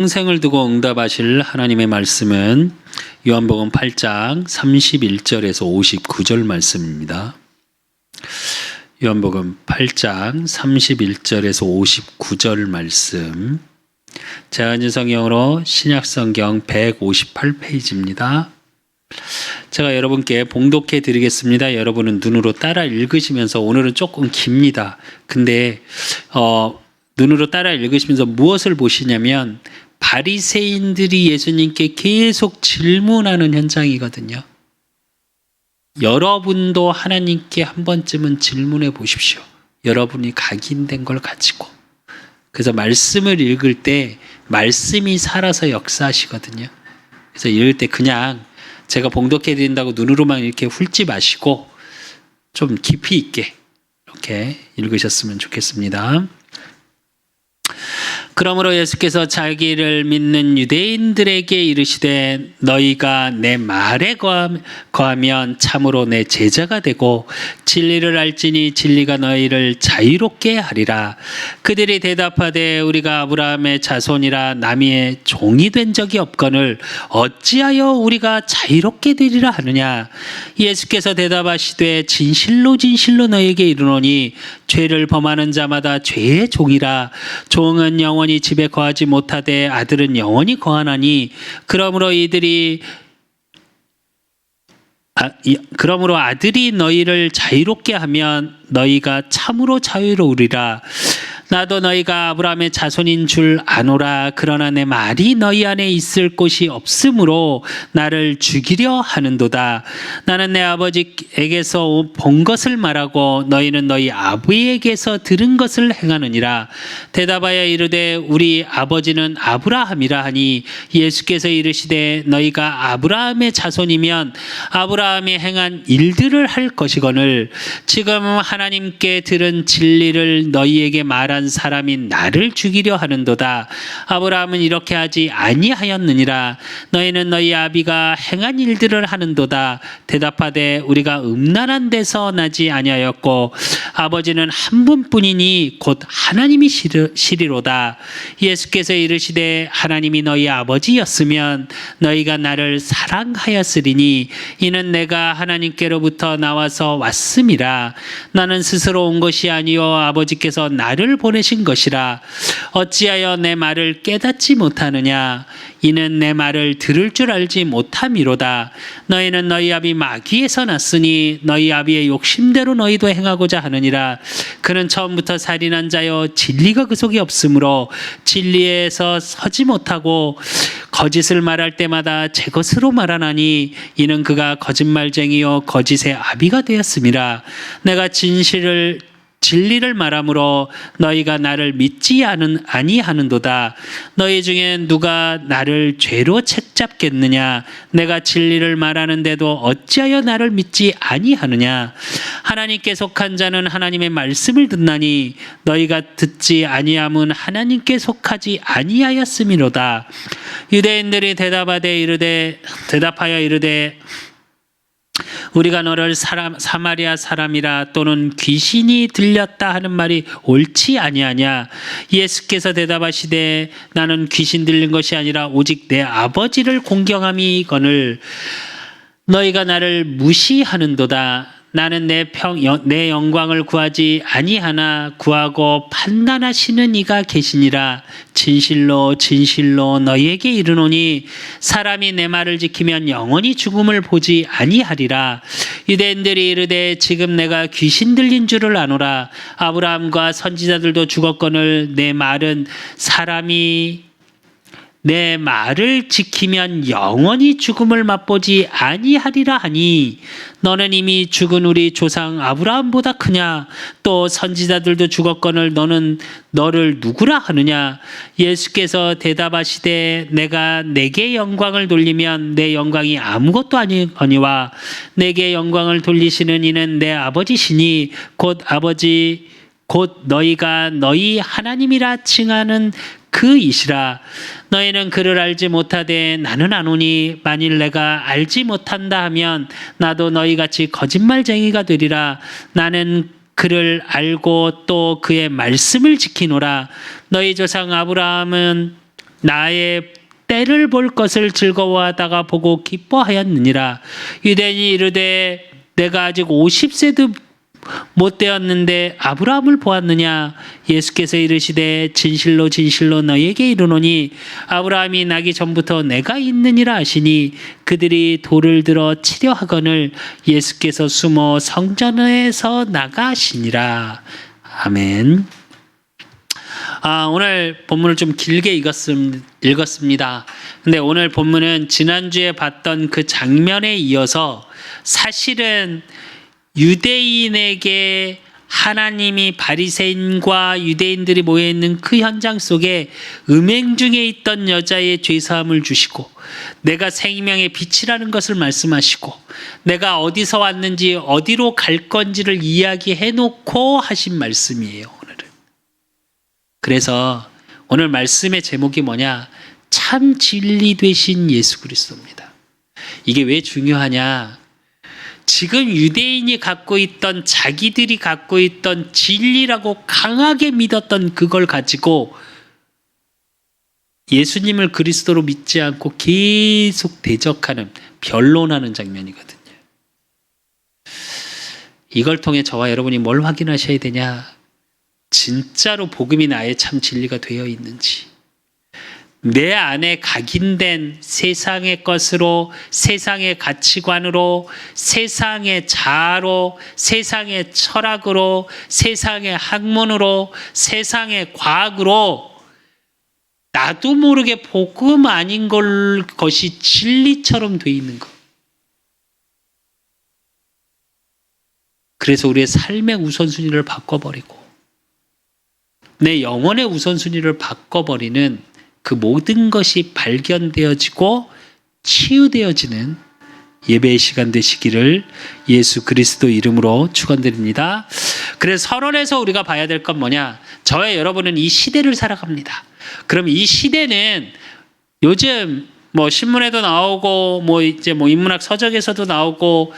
평생을 두고 응답하실 하나님의 말씀은 요한복음 8장 31절에서 59절 말씀입니다. 요한복음 8장 31절에서 59절 말씀, 제한지 성경으로 신약성경 158페이지입니다. 제가 여러분께 봉독해 드리겠습니다. 여러분은 눈으로 따라 읽으시면서, 오늘은 조금 깁니다. 근데 눈으로 따라 읽으시면서 무엇을 보시냐면, 바리새인들이 예수님께 계속 질문하는 현장이거든요. 여러분도 하나님께 한 번쯤은 질문해 보십시오. 여러분이 각인된 걸 가지고. 그래서 말씀을 읽을 때 말씀이 살아서 역사하시거든요. 그래서 읽을 때 그냥 제가 봉독해 드린다고 눈으로만 이렇게 훑지 마시고 좀 깊이 있게 이렇게 읽으셨으면 좋겠습니다. 그러므로 예수께서 자기를 믿는 유대인들에게 이르시되, 너희가 내 말에 거하면 참으로 내 제자가 되고 진리를 알지니 진리가 너희를 자유롭게 하리라. 그들이 대답하되, 우리가 아브라함의 자손이라 남의 종이 된 적이 없거늘 어찌하여 우리가 자유롭게 되리라 하느냐. 예수께서 대답하시되, 진실로 진실로 너희에게 이르노니 죄를 범하는 자마다 죄의 종이라. 종은 영원히 집에 거하지 못하되 아들은 영원히 거하나니, 그러므로 아들이 너희를 자유롭게 하면 너희가 참으로 자유로우리라. 나도 너희가 아브라함의 자손인 줄 아노라. 그러나 내 말이 너희 안에 있을 곳이 없으므로 나를 죽이려 하는도다. 나는 내 아버지에게서 본 것을 말하고 너희는 너희 아버지에게서 들은 것을 행하느니라. 대답하여 이르되, 우리 아버지는 아브라함이라 하니, 예수께서 이르시되, 너희가 아브라함의 자손이면 아브라함이 행한 일들을 할 것이거늘 지금 하나님께 들은 진리를 너희에게 말한 사람이 나를 죽이려 하는도다. 아브라함은 이렇게 하지 아니하였느니라. 너희는 너희 아비가 행한 일들을 하는도다. 대답하되, 우리가 음란한 데서 나지 아니하였고 아버지는 한 분뿐이니 곧 하나님이시리로다. 예수께서 이르시되, 하나님이 너희 아버지였으면 너희가 나를 사랑하였으리니 이는 내가 하나님께로부터 나와서 왔음이라. 나는 스스로 온 것이 아니요 아버지께서 나를 보내신 것이라. 어찌하여 내 말을 깨닫지 못하느냐. 이는 내 말을 들을 줄 알지 못함이로다. 너희는 너희 아비 마귀에서 났으니 너희 아비의 욕심대로 너희도 행하고자 하느니라. 그는 처음부터 살인한 자여 진리가 그 속에 없으므로 진리에서 서지 못하고 거짓을 말할 때마다 제 것으로 말하나니 이는 그가 거짓말쟁이요 거짓의 아비가 되었음이라. 내가 진리를 말함으로 너희가 나를 믿지 아니하는도다. 너희 중에 누가 나를 죄로 책잡겠느냐. 내가 진리를 말하는데도 어찌하여 나를 믿지 아니하느냐. 하나님께 속한 자는 하나님의 말씀을 듣나니 너희가 듣지 아니함은 하나님께 속하지 아니하였음이로다. 유대인들이 대답하여 이르되 우리가 너를 사마리아 사람이라 또는 귀신이 들렸다 하는 말이 옳지 아니하냐. 예수께서 대답하시되, 나는 귀신 들린 것이 아니라 오직 내 아버지를 공경함이거늘 너희가 나를 무시하는도다. 나는 내 영광을 구하지 아니하나 구하고 판단하시는 이가 계시니라. 진실로 진실로 너희에게 이르노니 사람이 내 말을 지키면 영원히 죽음을 보지 아니하리라. 유대인들이 이르되, 지금 내가 귀신 들린 줄을 아노라. 아브라함과 선지자들도 죽었거늘 내 말을 지키면 영원히 죽음을 맛보지 아니하리라 하니, 너는 이미 죽은 우리 조상 아브라함보다 크냐. 또 선지자들도 죽었거늘 너는 너를 누구라 하느냐. 예수께서 대답하시되, 내가 내게 영광을 돌리면 내 영광이 아무것도 아니거니와 내게 영광을 돌리시는 이는 내 아버지시니 곧 너희가 너희 하나님이라 칭하는 그이시라. 너희는 그를 알지 못하되 나는 아노니, 만일 내가 알지 못한다 하면 나도 너희같이 거짓말쟁이가 되리라. 나는 그를 알고 또 그의 말씀을 지키노라. 너희 조상 아브라함은 나의 때를 볼 것을 즐거워하다가 보고 기뻐하였느니라. 유대인이 이르되 내가 아직 50세도 못 되었는데 아브라함을 보았느냐? 예수께서 이르시되 진실로 진실로 너희에게 이르노니 아브라함이 나기 전부터 내가 있느니라 하시니 그들이 돌을 들어 치려 하거늘 예수께서 숨어 성전에서 나가시니라. 아멘. 오늘 본문을 좀 길게 읽었습니다. 근데 오늘 본문은 지난주에 봤던 그 장면에 이어서 사실은 유대인에게 하나님이 바리새인과 유대인들이 모여있는 그 현장 속에 음행 중에 있던 여자의 죄사함을 주시고 내가 생명의 빛이라는 것을 말씀하시고 내가 어디서 왔는지 어디로 갈 건지를 이야기해 놓고 하신 말씀이에요. 오늘은. 그래서 오늘 말씀의 제목이 뭐냐? 참 진리 되신 예수 그리스도입니다. 이게 왜 중요하냐? 지금 유대인이 갖고 있던 자기들이 갖고 있던 진리라고 강하게 믿었던 그걸 가지고 예수님을 그리스도로 믿지 않고 계속 대적하는, 변론하는 장면이거든요. 이걸 통해 저와 여러분이 뭘 확인하셔야 되냐? 진짜로 복음이 나의 참 진리가 되어 있는지, 내 안에 각인된 세상의 것으로, 세상의 가치관으로, 세상의 자아로, 세상의 철학으로, 세상의 학문으로, 세상의 과학으로 나도 모르게 복음 아닌 것이 진리처럼 돼 있는 것. 그래서 우리의 삶의 우선순위를 바꿔버리고 내 영혼의 우선순위를 바꿔버리는 그 모든 것이 발견되어지고 치유되어지는 예배의 시간 되시기를 예수 그리스도 이름으로 축원드립니다. 그래서 선언에서 우리가 봐야 될 건 뭐냐? 저와 여러분은 이 시대를 살아갑니다. 그럼 이 시대는 요즘 신문에도 나오고 이제 인문학 서적에서도 나오고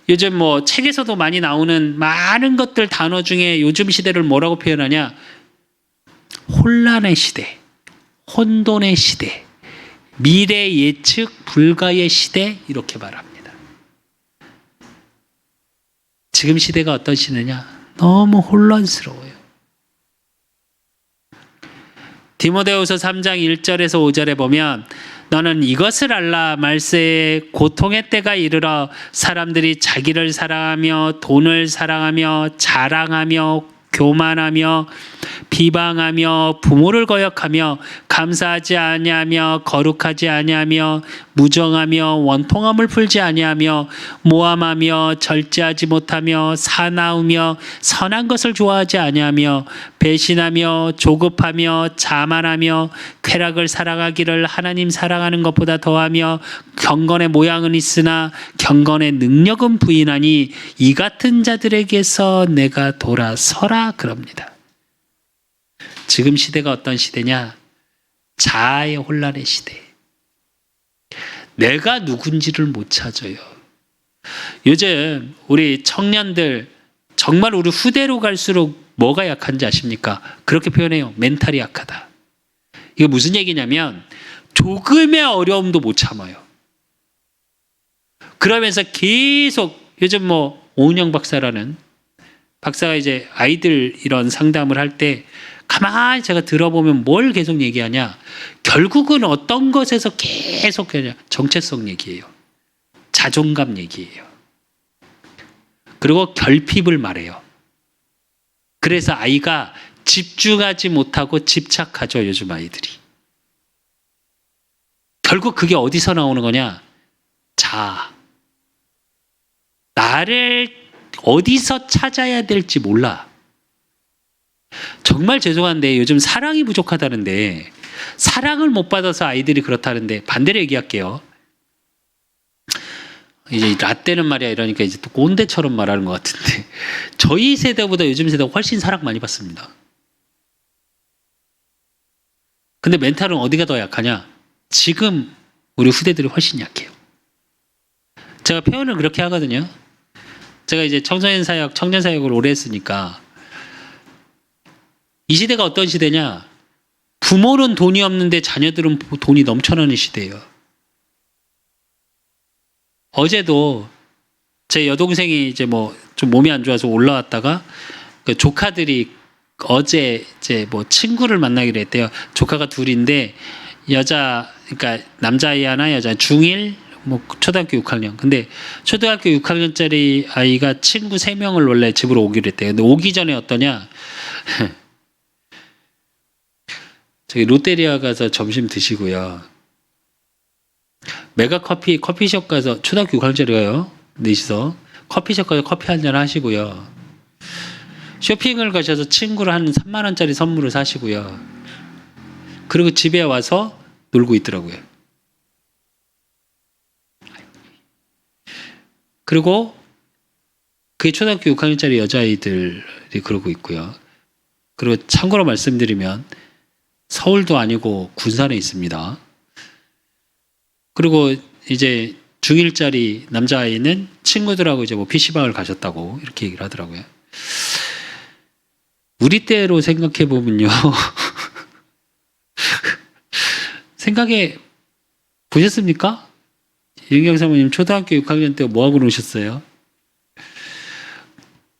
요즘 책에서도 많이 나오는 많은 것들 단어 중에 요즘 시대를 뭐라고 표현하냐? 혼란의 시대, 혼돈의 시대, 미래 예측 불가의 시대, 이렇게 말합니다. 지금 시대가 어떤 시대냐? 너무 혼란스러워요. 디모데후서 3장 1절에서 5절에 보면 너는 이것을 알라. 말세에 고통의 때가 이르러 사람들이 자기를 사랑하며 돈을 사랑하며 자랑하며 교만하며 비방하며 부모를 거역하며 감사하지 아니하며 거룩하지 아니하며 무정하며 원통함을 풀지 아니하며 모함하며 절제하지 못하며 사나우며 선한 것을 좋아하지 아니하며 배신하며 조급하며 자만하며 쾌락을 사랑하기를 하나님 사랑하는 것보다 더하며 경건의 모양은 있으나 경건의 능력은 부인하니 이 같은 자들에게서 내가 돌아서라 그럽니다. 지금 시대가 어떤 시대냐? 자아의 혼란의 시대. 내가 누군지를 못 찾아요. 요즘 우리 청년들 정말 우리 후대로 갈수록 뭐가 약한지 아십니까? 그렇게 표현해요. 멘탈이 약하다. 이게 무슨 얘기냐면 조금의 어려움도 못 참아요. 그러면서 계속 요즘 오은영 박사라는 박사가 이제 아이들 이런 상담을 할 때 가만히 제가 들어보면 뭘 계속 얘기하냐? 결국은 어떤 것에서 계속 그냥 정체성 얘기예요. 자존감 얘기예요. 그리고 결핍을 말해요. 그래서 아이가 집중하지 못하고 집착하죠, 요즘 아이들이. 결국 그게 어디서 나오는 거냐? 자아. 나를 어디서 찾아야 될지 몰라. 정말 죄송한데 요즘 사랑이 부족하다는데, 사랑을 못 받아서 아이들이 그렇다는데, 반대로 얘기할게요. 이제 라떼는 말이야 이러니까 이제 또 꼰대처럼 말하는 것 같은데, 저희 세대보다 요즘 세대가 훨씬 사랑 많이 받습니다. 근데 멘탈은 어디가 더 약하냐? 지금 우리 후대들이 훨씬 약해요. 제가 표현을 그렇게 하거든요. 제가 이제 청소년 사역, 청년 사역을 오래 했으니까 이 시대가 어떤 시대냐? 부모는 돈이 없는데 자녀들은 돈이 넘쳐나는 시대예요. 어제도 제 여동생이 이제 뭐 좀 몸이 안 좋아서 올라왔다가 그 조카들이 어제 이제 뭐 친구를 만나기로 했대요. 조카가 둘인데 그러니까 남자아이 하나 여자 중1 뭐 초등학교 6학년. 근데 초등학교 6학년짜리 아이가 친구 3명을 원래 집으로 오기로 했대요. 근데 오기 전에 어떠냐? 저기 롯데리아 가서 점심 드시고요. 메가 커피숍 가서 초등학교 6학년짜리가요. 넷이서 커피숍 가서 커피 한잔 하시고요. 쇼핑을 가셔서 친구를 한 3만 원짜리 선물을 사시고요. 그리고 집에 와서 놀고 있더라고요. 그리고 그게 초등학교 6학년짜리 여자아이들이 그러고 있고요. 그리고 참고로 말씀드리면 서울도 아니고 군산에 있습니다. 그리고 이제 중1짜리 남자아이는 친구들하고 이제 뭐 PC방을 가셨다고 이렇게 얘기를 하더라고요. 우리 때로 생각해 보면요. 생각해 보셨습니까? 윤경 사모님 초등학교 6학년 때 뭐하고 노셨어요?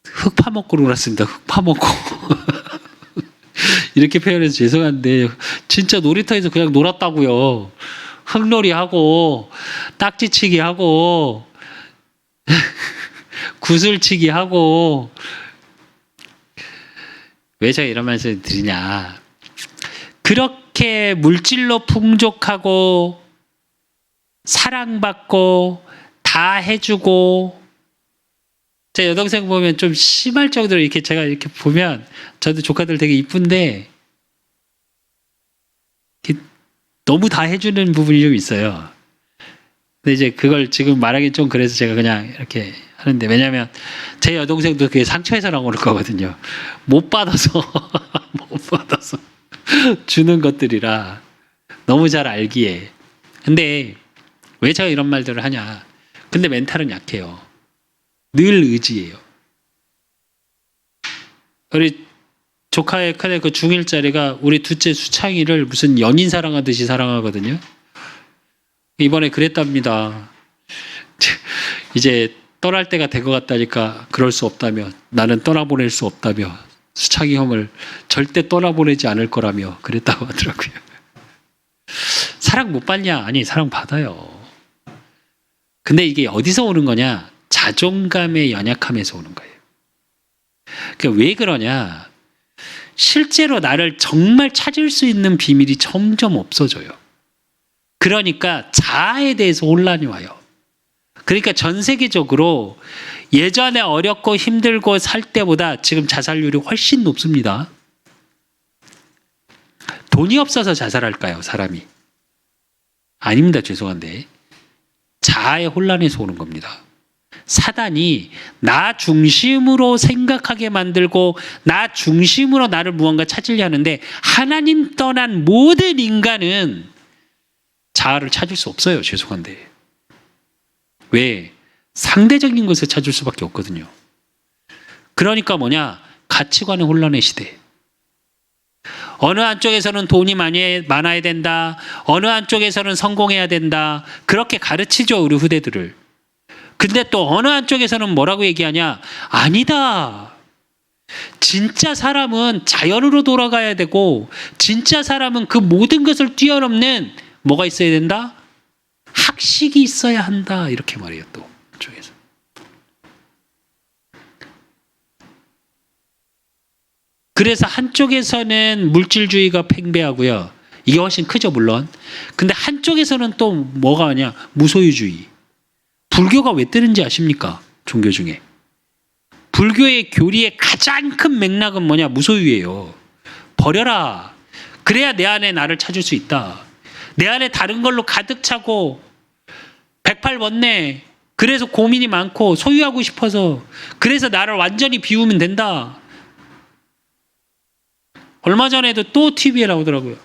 흙 파먹고 놀았습니다. 흙 파먹고. 이렇게 표현해서 죄송한데 진짜 놀이터에서 그냥 놀았다고요. 흙놀이 하고 딱지치기 하고 구슬치기 하고. 왜 제가 이런 말씀을 드리냐. 그렇게 물질로 풍족하고 사랑받고 다 해주고, 제 여동생 보면 좀 심할 정도로 이렇게 제가 이렇게 보면 저도 조카들 되게 이쁜데 너무 다 해주는 부분이 좀 있어요. 근데 이제 그걸 지금 말하기 좀 그래서 제가 그냥 이렇게 하는데, 왜냐면 제 여동생도 그게 상처에서 나오는 거거든요. 못 받아서 못 받아서 주는 것들이라 너무 잘 알기에. 근데 왜 제가 이런 말들을 하냐. 근데 멘탈은 약해요. 늘 의지예요. 우리 조카의 큰애 그 중1짜리가 우리 둘째 수창이를 무슨 연인 사랑하듯이 사랑하거든요. 이번에 그랬답니다. 이제 떠날 때가 된 것 같다니까 그럴 수 없다며, 나는 떠나보낼 수 없다며, 수창이 형을 절대 떠나보내지 않을 거라며 그랬다고 하더라고요. 사랑 못 받냐? 아니, 사랑 받아요. 근데 이게 어디서 오는 거냐? 자존감의 연약함에서 오는 거예요. 그러니까 왜 그러냐? 실제로 나를 정말 찾을 수 있는 비밀이 점점 없어져요. 그러니까 자아에 대해서 혼란이 와요. 그러니까 전 세계적으로 예전에 어렵고 힘들고 살 때보다 지금 자살률이 훨씬 높습니다. 돈이 없어서 자살할까요, 사람이? 아닙니다. 죄송한데. 자아의 혼란에서 오는 겁니다. 사단이 나 중심으로 생각하게 만들고 나 중심으로 나를 무언가 찾으려 하는데, 하나님 떠난 모든 인간은 자아를 찾을 수 없어요. 죄송한데. 왜? 상대적인 것을 찾을 수밖에 없거든요. 그러니까 뭐냐? 가치관의 혼란의 시대. 어느 한쪽에서는 돈이 많아야 된다. 어느 한쪽에서는 성공해야 된다. 그렇게 가르치죠, 우리 후대들을. 근데 또 어느 한쪽에서는 뭐라고 얘기하냐? 아니다. 진짜 사람은 자연으로 돌아가야 되고, 진짜 사람은 그 모든 것을 뛰어넘는 뭐가 있어야 된다? 학식이 있어야 한다. 이렇게 말해요, 또 한쪽에서. 그래서 한쪽에서는 물질주의가 팽배하고요. 이게 훨씬 크죠, 물론. 근데 한쪽에서는 또 뭐가 하냐? 무소유주의. 불교가 왜 뜨는지 아십니까? 종교 중에. 불교의 교리의 가장 큰 맥락은 뭐냐? 무소유예요. 버려라. 그래야 내 안에 나를 찾을 수 있다. 내 안에 다른 걸로 가득 차고 108번뇌, 그래서 고민이 많고 소유하고 싶어서, 그래서 나를 완전히 비우면 된다. 얼마 전에도 또 TV에 나오더라고요.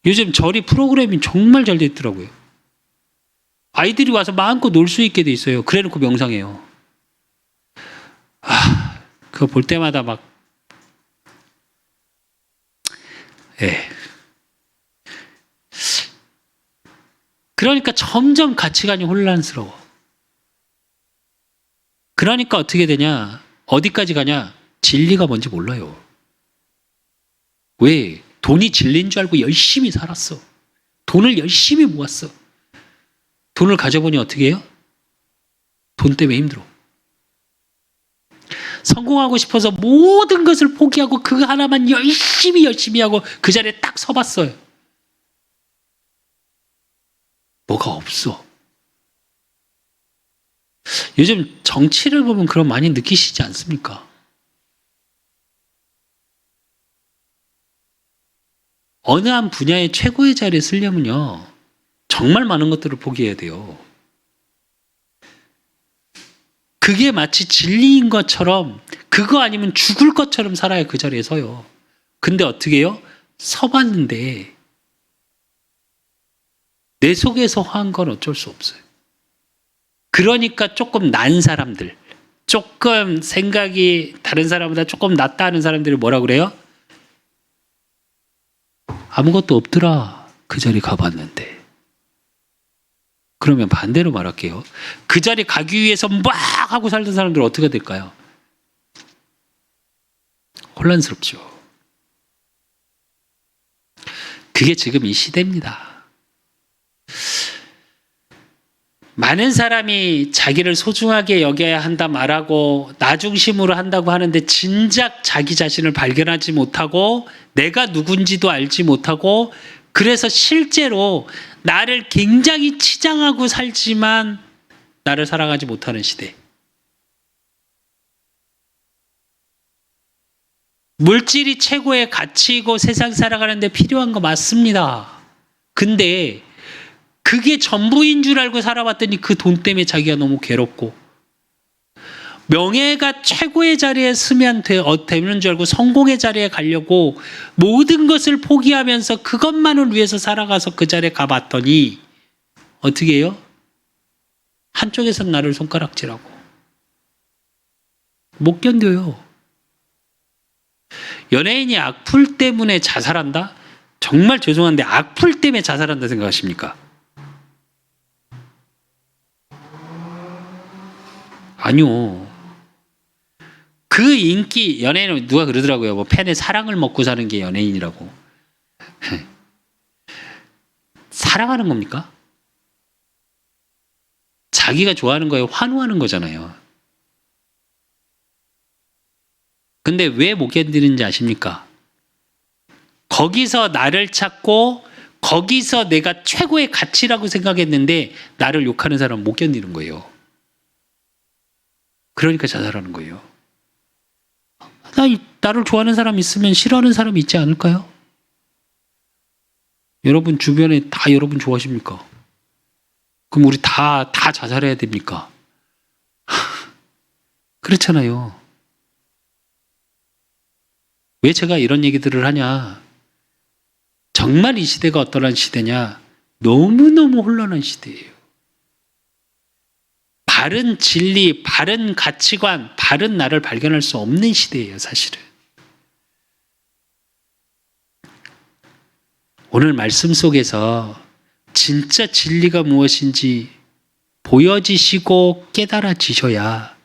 요즘 절이 프로그램이 정말 잘 됐더라고요. 아이들이 와서 마음껏 놀 수 있게 돼 있어요. 그래놓고 명상해요. 그거 볼 때마다 막 예. 그러니까 점점 가치관이 혼란스러워. 그러니까 어떻게 되냐? 어디까지 가냐? 진리가 뭔지 몰라요. 왜? 돈이 진리인 줄 알고 열심히 살았어. 돈을 열심히 모았어. 돈을 가져보니 어떻게 해요? 돈 때문에 힘들어. 성공하고 싶어서 모든 것을 포기하고 그 하나만 열심히 하고 그 자리에 딱 서봤어요. 뭐가 없어. 요즘 정치를 보면 그런 많이 느끼시지 않습니까? 어느 한 분야의 최고의 자리에 쓰려면요, 정말 많은 것들을 포기해야 돼요. 그게 마치 진리인 것처럼, 그거 아니면 죽을 것처럼 살아야 그 자리에 서요. 근데 어떻게 해요? 서봤는데 내 속에서 화한 건 어쩔 수 없어요. 그러니까 조금 난 사람들, 조금 생각이 다른 사람보다 조금 낫다 하는 사람들이 뭐라 그래요? 아무것도 없더라. 그 자리 가봤는데. 그러면 반대로 말할게요. 그 자리 가기 위해서 막 하고 살던 사람들은 어떻게 될까요? 혼란스럽죠. 그게 지금 이 시대입니다. 많은 사람이 자기를 소중하게 여겨야 한다 말하고 나 중심으로 한다고 하는데 진작 자기 자신을 발견하지 못하고 내가 누군지도 알지 못하고 그래서 실제로 나를 굉장히 치장하고 살지만 나를 사랑하지 못하는 시대. 물질이 최고의 가치이고 세상 살아가는 데 필요한 거 맞습니다. 근데 그게 전부인 줄 알고 살아왔더니 그 돈 때문에 자기가 너무 괴롭고 명예가 최고의 자리에 서면 되는 줄 알고 성공의 자리에 가려고 모든 것을 포기하면서 그것만을 위해서 살아가서 그 자리에 가봤더니 어떻게 해요? 한쪽에선 나를 손가락질하고 못 견뎌요. 연예인이 악플 때문에 자살한다? 정말 죄송한데 악플 때문에 자살한다 생각하십니까? 아니요. 그 인기, 연예인은 누가 그러더라고요. 뭐 팬의 사랑을 먹고 사는 게 연예인이라고. 사랑하는 겁니까? 자기가 좋아하는 거에 환호하는 거잖아요. 근데 왜 못 견디는지 아십니까? 거기서 나를 찾고 거기서 내가 최고의 가치라고 생각했는데 나를 욕하는 사람은 못 견디는 거예요. 그러니까 자살하는 거예요. 나를 좋아하는 사람 있으면 싫어하는 사람이 있지 않을까요? 여러분 주변에 다 여러분 좋아하십니까? 그럼 우리 다 자살해야 됩니까? 그렇잖아요. 왜 제가 이런 얘기들을 하냐? 정말 이 시대가 어떠한 시대냐? 너무너무 혼란한 시대예요. 바른 진리, 바른 가치관, 바른 나를 발견할 수 없는 시대예요, 사실은. 오늘 말씀 속에서 진짜 진리가 무엇인지 보여지시고 깨달아지셔야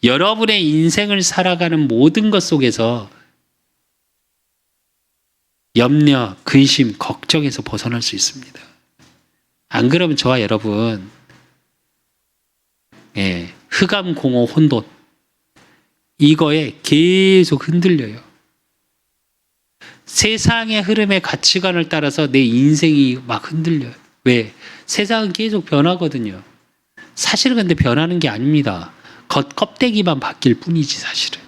여러분의 인생을 살아가는 모든 것 속에서 염려, 근심, 걱정에서 벗어날 수 있습니다. 안 그러면 저와 여러분 흑암, 공허, 혼돈 이거에 계속 흔들려요. 세상의 흐름의 가치관을 따라서 내 인생이 막 흔들려요. 왜? 세상은 계속 변하거든요. 사실은 근데 변하는 게 아닙니다. 겉 껍데기만 바뀔 뿐이지 사실은.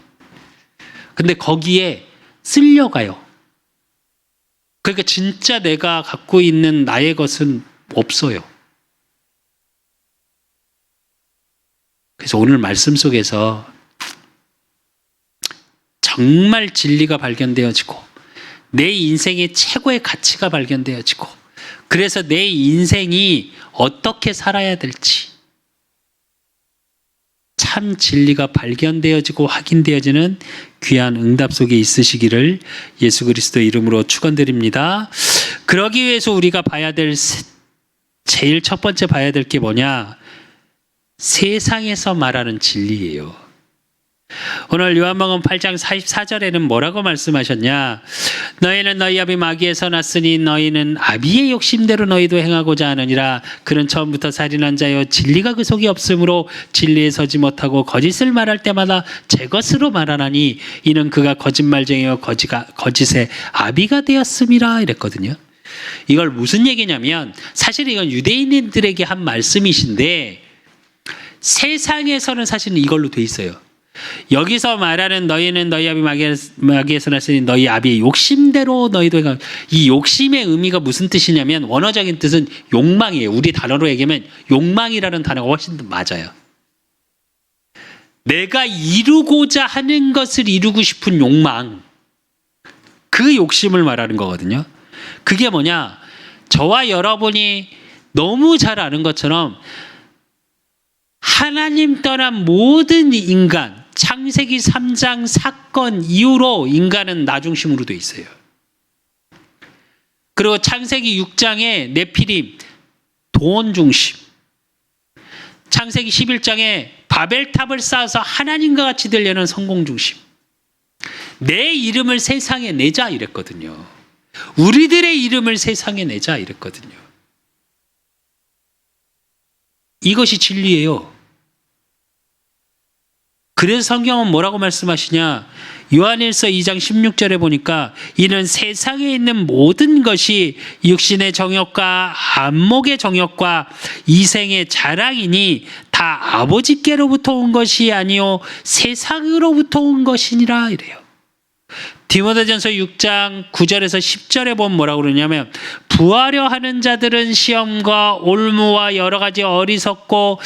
근데 거기에 쓸려가요. 그러니까 진짜 내가 갖고 있는 나의 것은 없어요. 그래서 오늘 말씀 속에서 정말 진리가 발견되어지고 내 인생의 최고의 가치가 발견되어지고 그래서 내 인생이 어떻게 살아야 될지 참 진리가 발견되어지고 확인되어지는 귀한 응답 속에 있으시기를 예수 그리스도 이름으로 축원드립니다. 그러기 위해서 우리가 봐야 될 제일 첫 번째 봐야 될 게 뭐냐? 세상에서 말하는 진리예요. 오늘 요한복음 8장 44절에는 뭐라고 말씀하셨냐? 너희는 너희 아비 마귀에서 났으니 너희는 아비의 욕심대로 너희도 행하고자 하느니라. 그는 처음부터 살인한 자여 진리가 그 속에 없으므로 진리에 서지 못하고 거짓을 말할 때마다 제 것으로 말하나니 이는 그가 거짓말쟁이요 거짓의 아비가 되었음이라 이랬거든요. 이걸 무슨 얘기냐면 사실 이건 유대인들에게 한 말씀이신데 세상에서는 사실은 이걸로 돼 있어요. 여기서 말하는 너희는 너희 아비 마귀에서 났으니 너희 아비의 욕심대로 너희도 행하. 이 욕심의 의미가 무슨 뜻이냐면 원어적인 뜻은 욕망이에요. 우리 단어로 얘기하면 욕망이라는 단어가 훨씬 더 맞아요. 내가 이루고자 하는 것을 이루고 싶은 욕망, 그 욕심을 말하는 거거든요. 그게 뭐냐? 저와 여러분이 너무 잘 아는 것처럼 하나님 떠난 모든 인간, 창세기 3장 사건 이후로 인간은 나 중심으로 돼 있어요. 그리고 창세기 6장에 네피림, 돈 중심. 창세기 11장에 바벨탑을 쌓아서 하나님과 같이 되려는 성공 중심. 내 이름을 세상에 내자 이랬거든요. 우리들의 이름을 세상에 내자 이랬거든요. 이것이 진리예요. 그래서 성경은 뭐라고 말씀하시냐? 요한일서 2장 16절에 보니까 이는 세상에 있는 모든 것이 육신의 정욕과 안목의 정욕과 이생의 자랑이니 다 아버지께로부터 온 것이 아니요 세상으로부터 온 것이니라 이래요. 디모데전서 6장 9절에서 10절에 보면 뭐라고 그러냐면 부하려 하는 자들은 시험과 올무와 여러 가지 어리석고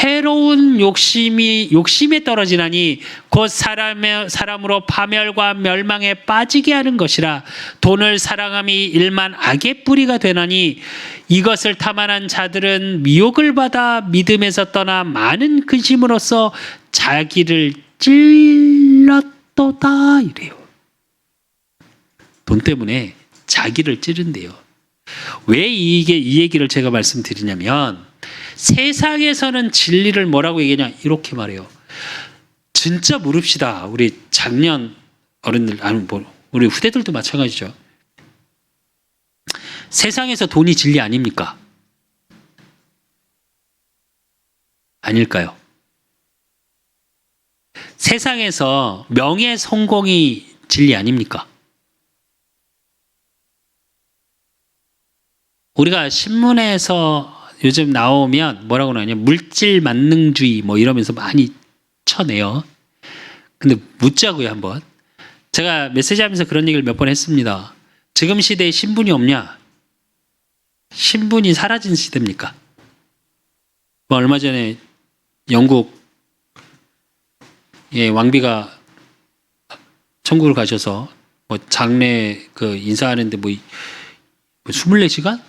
해로운 욕심에 떨어지나니 곧 사람으로 파멸과 멸망에 빠지게 하는 것이라. 돈을 사랑함이 일만 악의 뿌리가 되나니 이것을 탐하는 자들은 미혹을 받아 믿음에서 떠나 많은 근심으로써 자기를 찔렀도다 이래요. 돈 때문에 자기를 찌른대요. 왜 이 얘기를 제가 말씀드리냐면 세상에서는 진리를 뭐라고 얘기하냐 이렇게 말해요. 진짜 물읍시다. 우리 작년 어른들 우리 후대들도 마찬가지죠. 세상에서 돈이 진리 아닙니까? 아닐까요? 세상에서 명예 성공이 진리 아닙니까? 우리가 신문에서 요즘 나오면 뭐라고 하냐 물질 만능주의 뭐 이러면서 많이 쳐내요. 근데 묻자고요 한번. 제가 메시지하면서 그런 얘기를 몇 번 했습니다. 지금 시대에 신분이 없냐? 신분이 사라진 시대입니까? 뭐 얼마 전에 영국 왕비가 천국을 가셔서 뭐 장례 그 인사하는데 뭐 24시간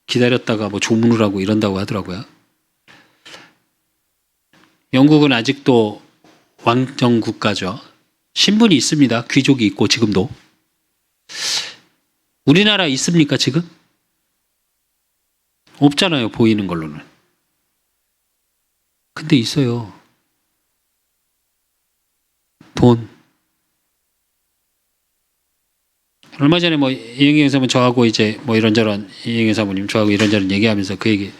기다렸다가 뭐 조문을 하고 이런다고 하더라고요. 영국은 아직도 왕정 국가죠. 신분이 있습니다. 귀족이 있고 지금도. 우리나라 있습니까 지금? 없잖아요. 보이는 걸로는. 근데 있어요. 돈. 얼마 전에 뭐 이영경 사모님 저하고 이제 뭐 이런저런 이영경 사모님 저하고 이런저런 얘기하면서 그 얘기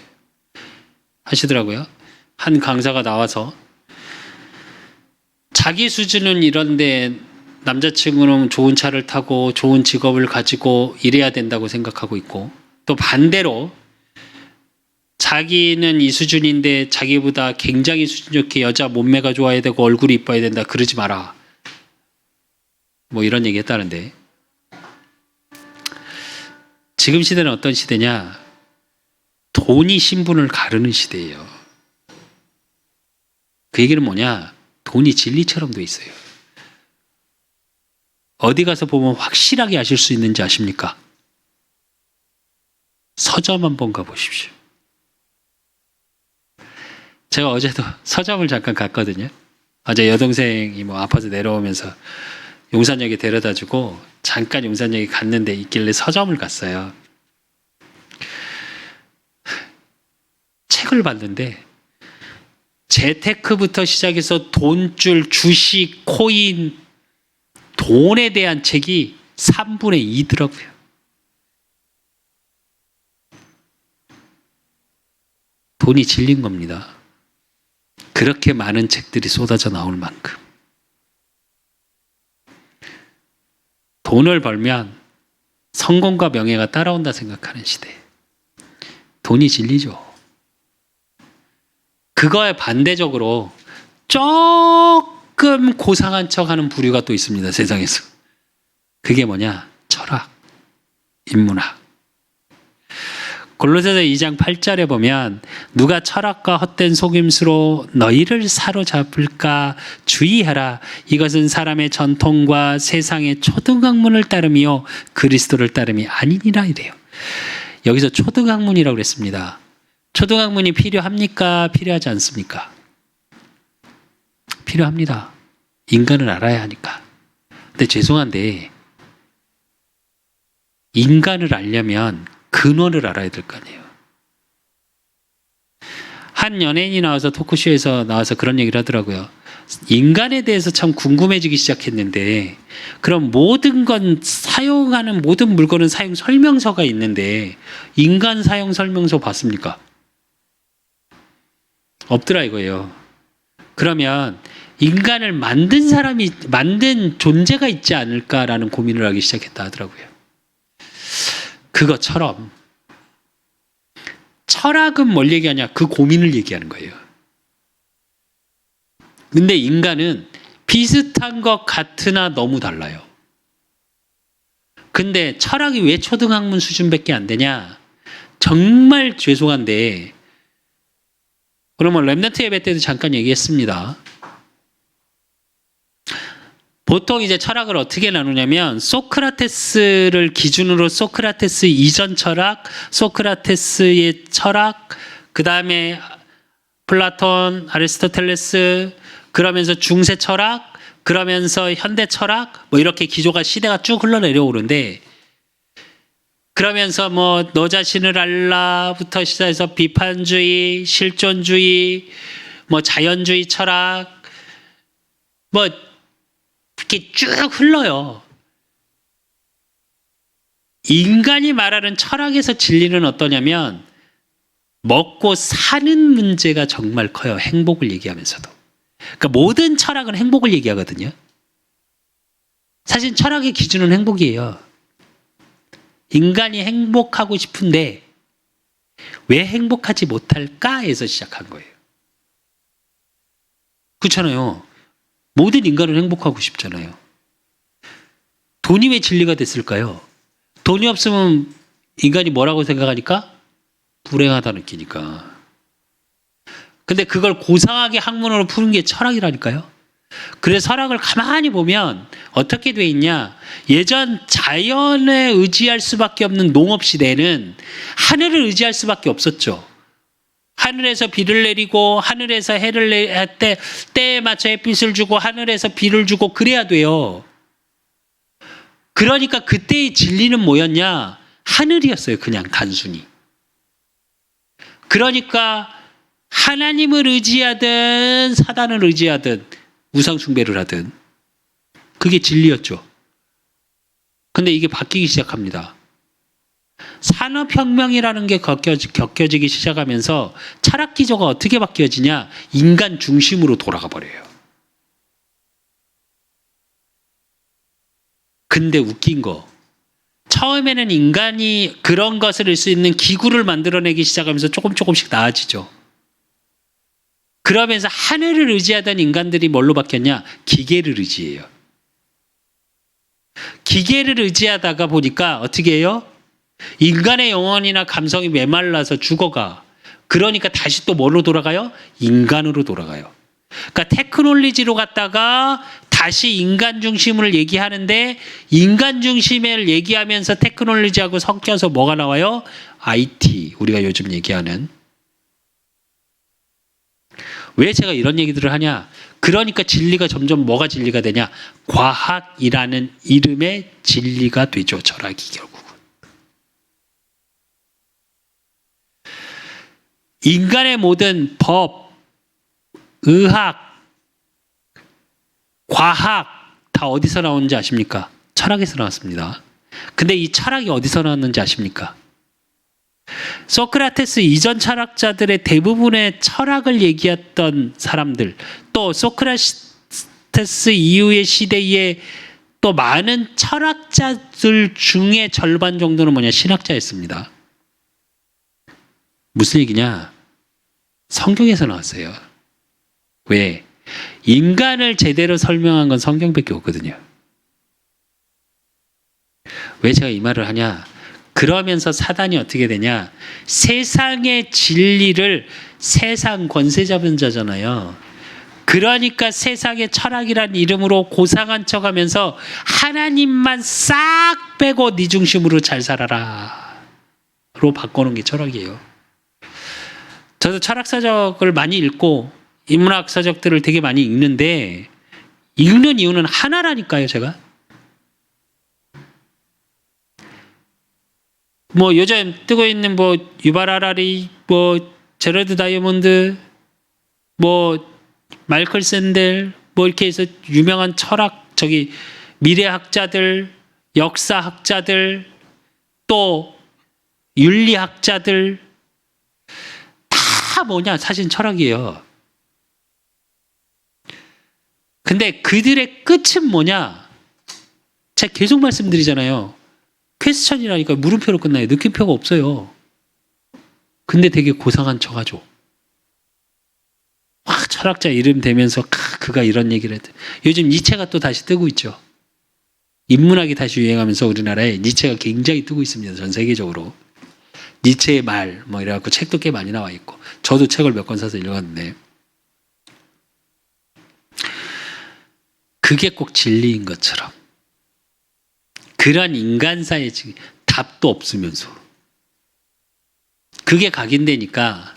하시더라고요. 한 강사가 나와서 자기 수준은 이런데 남자친구는 좋은 차를 타고 좋은 직업을 가지고 이래야 된다고 생각하고 있고 또 반대로 자기는 이 수준인데 자기보다 굉장히 수준 좋게 여자 몸매가 좋아야 되고 얼굴이 이뻐야 된다 그러지 마라. 뭐 이런 얘기 했다는데 지금 시대는 어떤 시대냐? 돈이 신분을 가르는 시대예요. 그 얘기는 뭐냐? 돈이 진리처럼 돼 있어요. 어디 가서 보면 확실하게 아실 수 있는지 아십니까? 서점 한번 가보십시오. 제가 어제도 서점을 잠깐 갔거든요. 어제 여동생이 뭐 아파서 내려오면서 용산역에 데려다주고 잠깐 용산역에 갔는데 있길래 서점을 갔어요. 책을 봤는데 재테크부터 시작해서 돈줄, 주식, 코인, 돈에 대한 책이 3분의 2더라고요. 돈이 질린 겁니다. 그렇게 많은 책들이 쏟아져 나올 만큼. 돈을 벌면 성공과 명예가 따라온다 생각하는 시대. 돈이 진리죠. 그거에 반대적으로 조금 고상한 척하는 부류가 또 있습니다. 세상에서. 그게 뭐냐? 철학, 인문학. 골로새서 2장 8절에 보면 누가 철학과 헛된 속임수로 너희를 사로잡을까 주의하라. 이것은 사람의 전통과 세상의 초등학문을 따름이요 그리스도를 따름이 아니니라 이래요. 여기서 초등학문이라고 그랬습니다. 초등학문이 필요합니까? 필요하지 않습니까? 필요합니다. 인간을 알아야 하니까. 근데 죄송한데 인간을 알려면 근원을 알아야 될 거 아니에요. 한 연예인이 나와서 토크쇼에서 나와서 그런 얘기를 하더라고요. 인간에 대해서 참 궁금해지기 시작했는데 그럼 모든 건 사용하는 모든 물건은 사용 설명서가 있는데 인간 사용 설명서 봤습니까? 없더라 이거예요. 그러면 인간을 만든 사람이 만든 존재가 있지 않을까라는 고민을 하기 시작했다 하더라고요. 그것처럼 철학은 뭘 얘기하냐? 그 고민을 얘기하는 거예요. 근데 인간은 비슷한 것 같으나 너무 달라요. 근데 철학이 왜 초등학문 수준밖에 안 되냐? 정말 죄송한데 그러면 렘넌트 예배 때도 잠깐 얘기했습니다. 보통 이제 철학을 어떻게 나누냐면 소크라테스를 기준으로 소크라테스 이전 철학, 소크라테스의 철학, 그 다음에 플라톤, 아리스토텔레스, 그러면서 중세 철학, 그러면서 현대 철학, 뭐 이렇게 기조가 시대가 쭉 흘러내려오는데 그러면서 뭐 너 자신을 알라부터 시작해서 비판주의, 실존주의, 뭐 자연주의 철학, 뭐 이렇게 쭉 흘러요. 인간이 말하는 철학에서 진리는 어떠냐면 먹고 사는 문제가 정말 커요. 행복을 얘기하면서도. 그러니까 모든 철학은 행복을 얘기하거든요. 사실 철학의 기준은 행복이에요. 인간이 행복하고 싶은데 왜 행복하지 못할까에서 시작한 거예요. 그렇잖아요. 모든 인간은 행복하고 싶잖아요. 돈이 왜 진리가 됐을까요? 돈이 없으면 인간이 뭐라고 생각하니까? 불행하다 느끼니까. 근데 그걸 고상하게 학문으로 푸는 게 철학이라니까요. 그래서 철학을 가만히 보면 어떻게 돼 있냐? 예전 자연에 의지할 수밖에 없는 농업시대에는 하늘을 의지할 수밖에 없었죠. 하늘에서 비를 내리고 하늘에서 해를 때에 맞춰 햇빛을 주고 하늘에서 비를 주고 그래야 돼요. 그러니까 그때의 진리는 뭐였냐? 하늘이었어요. 그냥 단순히. 그러니까 하나님을 의지하든 사단을 의지하든 우상 숭배를 하든 그게 진리였죠. 근데 이게 바뀌기 시작합니다. 산업혁명이라는 게 겪어지기 시작하면서 철학 기조가 어떻게 바뀌어지냐? 인간 중심으로 돌아가 버려요. 근데 웃긴 거, 처음에는 인간이 그런 것을 할 수 있는 기구를 만들어내기 시작하면서 조금씩 나아지죠. 그러면서 하늘을 의지하던 인간들이 뭘로 바뀌었냐? 기계를 의지해요. 기계를 의지하다가 보니까 어떻게 해요? 인간의 영혼이나 감성이 메말라서 죽어가. 그러니까 다시 또 뭐로 돌아가요? 인간으로 돌아가요. 그러니까 테크놀로지로 갔다가 다시 인간 중심을 얘기하는데 인간 중심을 얘기하면서 테크놀로지하고 섞여서 뭐가 나와요? IT, 우리가 요즘 얘기하는. 왜 제가 이런 얘기들을 하냐? 그러니까 진리가 점점 뭐가 진리가 되냐? 과학이라는 이름의 진리가 되죠. 철학이 결국은. 인간의 모든 법, 의학, 과학 다 어디서 나오는지 아십니까? 철학에서 나왔습니다. 근데 이 철학이 어디서 나왔는지 아십니까? 소크라테스 이전 철학자들의 대부분의 철학을 얘기했던 사람들, 또 소크라테스 이후의 시대에 또 많은 철학자들 중에 절반 정도는 뭐냐? 신학자였습니다. 무슨 얘기냐? 성경에서 나왔어요. 왜? 인간을 제대로 설명한 건 성경밖에 없거든요. 왜 제가 이 말을 하냐? 그러면서 사단이 어떻게 되냐? 세상의 진리를 세상 권세 잡은 자잖아요. 그러니까 세상의 철학이란 이름으로 고상한 척하면서 하나님만 싹 빼고 네 중심으로 잘 살아라 로 바꿔놓은 게 철학이에요. 저도 철학서적을 많이 읽고 인문학서적들을 되게 많이 읽는데 읽는 이유는 하나라니까요. 제가 뭐 요즘 뜨고 있는 뭐 유발 하라리, 뭐 제러드 다이아몬드, 뭐 마이클 샌델, 뭐 이렇게 해서 유명한 철학 미래학자들, 역사학자들, 또 윤리학자들 다 뭐냐? 사실 철학이에요. 근데 그들의 끝은 뭐냐? 제가 계속 말씀드리잖아요. 퀘스천이라니까 물음표로 끝나요. 느낌표가 없어요. 근데 되게 고상한 척하죠. 철학자 이름 대면서 그가 이런 얘기를 했대. 요즘 니체가 또 다시 뜨고 있죠. 인문학이 다시 유행하면서 우리나라에 니체가 굉장히 뜨고 있습니다. 전 세계적으로. 니체의 말 뭐 이래갖고 책도 꽤 많이 나와 있고 저도 책을 몇 권 사서 읽었는데 그게 꼭 진리인 것처럼 그런 인간사의 답도 없으면서 그게 각인되니까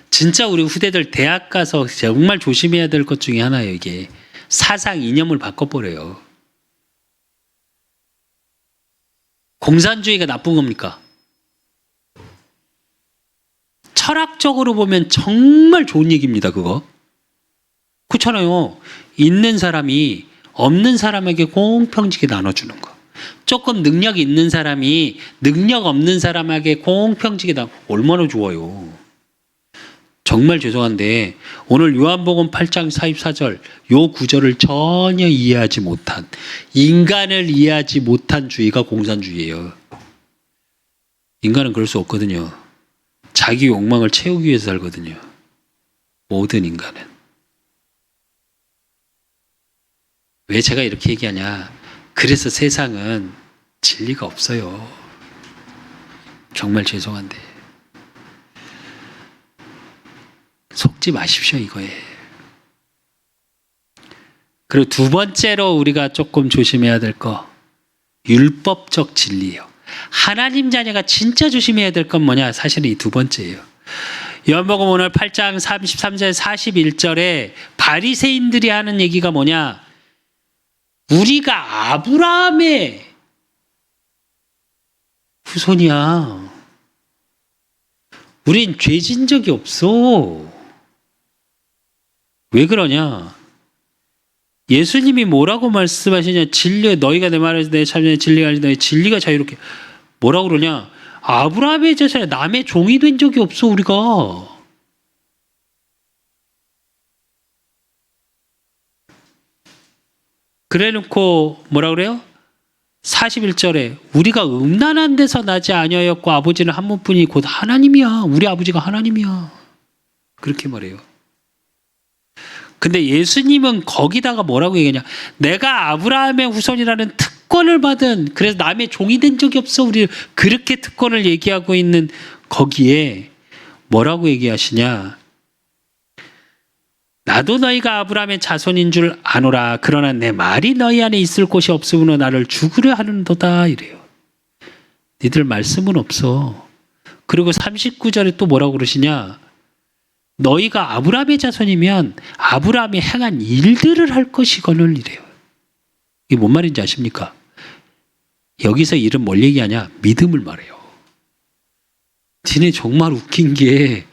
진짜 우리 후대들 대학 가서 정말 조심해야 될 것 중에 하나예요. 이게 사상 이념을 바꿔버려요. 공산주의가 나쁜 겁니까? 철학적으로 보면 정말 좋은 얘기입니다. 그거 그렇잖아요. 있는 사람이 없는 사람에게 공평하게 나눠주는 거. 조금 능력 있는 사람이 능력 없는 사람에게 공평하게 얼마나 좋아요. 정말 죄송한데 오늘 요한복음 8장 44절 요 구절을 전혀 이해하지 못한 인간을 이해하지 못한 주의가 공산주의예요. 인간은 그럴 수 없거든요. 자기 욕망을 채우기 위해서 살거든요. 모든 인간은. 왜 제가 이렇게 얘기하냐? 그래서 세상은 진리가 없어요. 정말 죄송한데 속지 마십시오 이거에. 그리고 두 번째로 우리가 조금 조심해야 될 거 율법적 진리예요. 하나님 자녀가 진짜 조심해야 될 건 뭐냐? 사실은 이 두 번째예요. 요한복음 오늘 8장 33절 41절에 바리새인들이 하는 얘기가 뭐냐? 우리가 아브라함의 후손이야. 우린 죄진 적이 없어. 왜 그러냐? 예수님이 뭐라고 말씀하시냐? 진리, 너희가 내 말을 내 참여 진리가 아니 너희 진리가 자유롭게. 뭐라고 그러냐? 아브라함의 제사에 남의 종이 된 적이 없어 우리가. 그래놓고 뭐라 그래요? 41절에 우리가 음란한 데서 나지 아니하였고 아버지는 한 분뿐이 곧 하나님이야. 우리 아버지가 하나님이야. 그렇게 말해요. 근데 예수님은 거기다가 뭐라고 얘기하냐? 내가 아브라함의 후손이라는 특권을 받은 그래서 남의 종이 된 적이 없어. 우리 그렇게 특권을 얘기하고 있는 거기에 뭐라고 얘기하시냐? 나도 너희가 아브라함의 자손인 줄 아노라. 그러나 내 말이 너희 안에 있을 곳이 없으므로 나를 죽으려 하는도다. 이래요. 니들 말씀은 없어. 그리고 39절에 또 뭐라고 그러시냐? 너희가 아브라함의 자손이면 아브라함이 행한 일들을 할 것이거늘 이래요. 이게 뭔 말인지 아십니까? 여기서 일은 뭘 얘기하냐? 믿음을 말해요. 니네 정말 웃긴 게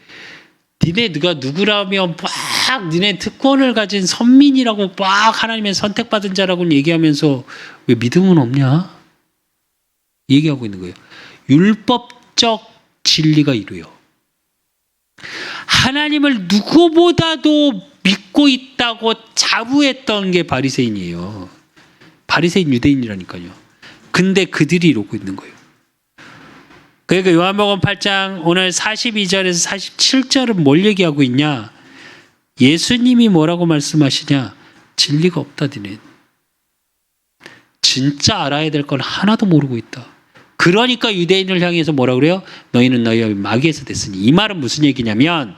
니네 누구라면 막 니네 특권을 가진 선민이라고 막 하나님의 선택받은 자라고 얘기하면서 왜 믿음은 없냐? 얘기하고 있는 거예요. 율법적 진리가 이루요. 하나님을 누구보다도 믿고 있다고 자부했던 게 바리새인이에요. 바리새인 유대인이라니까요. 근데 그들이 이러고 있는 거예요. 그러니까 요한복음 8장 오늘 42절에서 47절은 뭘 얘기하고 있냐? 예수님이 뭐라고 말씀하시냐? 진리가 없다 니네. 진짜 알아야 될 건 하나도 모르고 있다. 그러니까 유대인을 향해서 뭐라 그래요? 너희는 너희의 마귀에서 됐으니. 이 말은 무슨 얘기냐면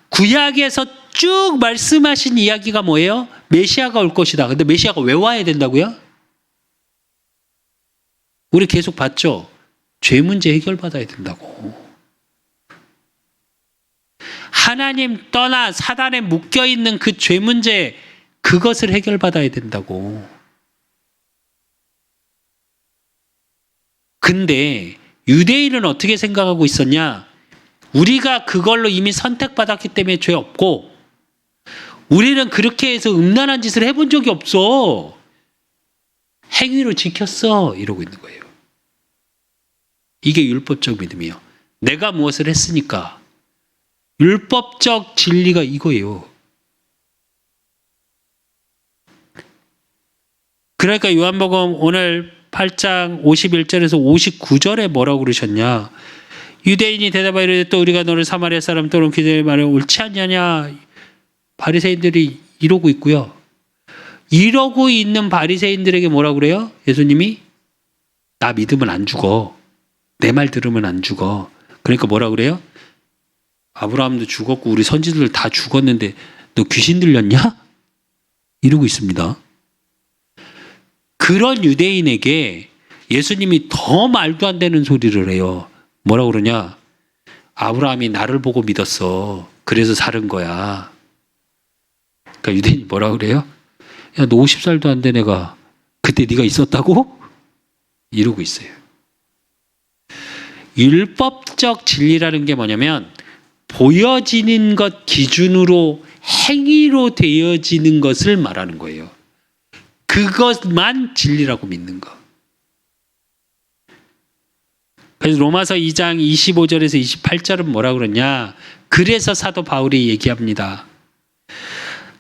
구약에서 쭉 말씀하신 이야기가 뭐예요? 메시아가 올 것이다. 근데 메시아가 왜 와야 된다고요? 우리 계속 봤죠? 죄 문제 해결받아야 된다고. 하나님 떠나 사단에 묶여있는 그 죄 문제, 그것을 해결받아야 된다고. 근데 유대인은 어떻게 생각하고 있었냐? 우리가 그걸로 이미 선택받았기 때문에 죄 없고, 우리는 그렇게 해서 음란한 짓을 해본 적이 없어. 행위로 지켰어. 이러고 있는 거예요. 이게 율법적 믿음이에요. 내가 무엇을 했으니까. 율법적 진리가 이거예요. 그러니까 요한복음 오늘 8장 51절에서 59절에 뭐라고 그러셨냐? 유대인이 대답하여 이르되 또 우리가 너를 사마리아 사람 또는 기대의 말을 옳지 않냐냐? 바리새인들이 이러고 있고요. 이러고 있는 바리새인들에게 뭐라고 그래요? 예수님이 나 믿으면 안 죽어. 내 말 들으면 안 죽어. 그러니까 뭐라고 그래요? 아브라함도 죽었고 우리 선지들 다 죽었는데 너 귀신 들렸냐? 이러고 있습니다. 그런 유대인에게 예수님이 더 말도 안 되는 소리를 해요. 뭐라고 그러냐? 아브라함이 나를 보고 믿었어. 그래서 살은 거야. 그러니까 유대인이 뭐라고 그래요? 야, 너 50살도 안 된 애가 그때 네가 있었다고? 이러고 있어요. 율법적 진리라는 게 뭐냐면 보여지는 것 기준으로 행위로 되어지는 것을 말하는 거예요. 그것만 진리라고 믿는 거. 그래서 로마서 2장 25절에서 28절은 뭐라고 그러냐? 그래서 사도 바울이 얘기합니다.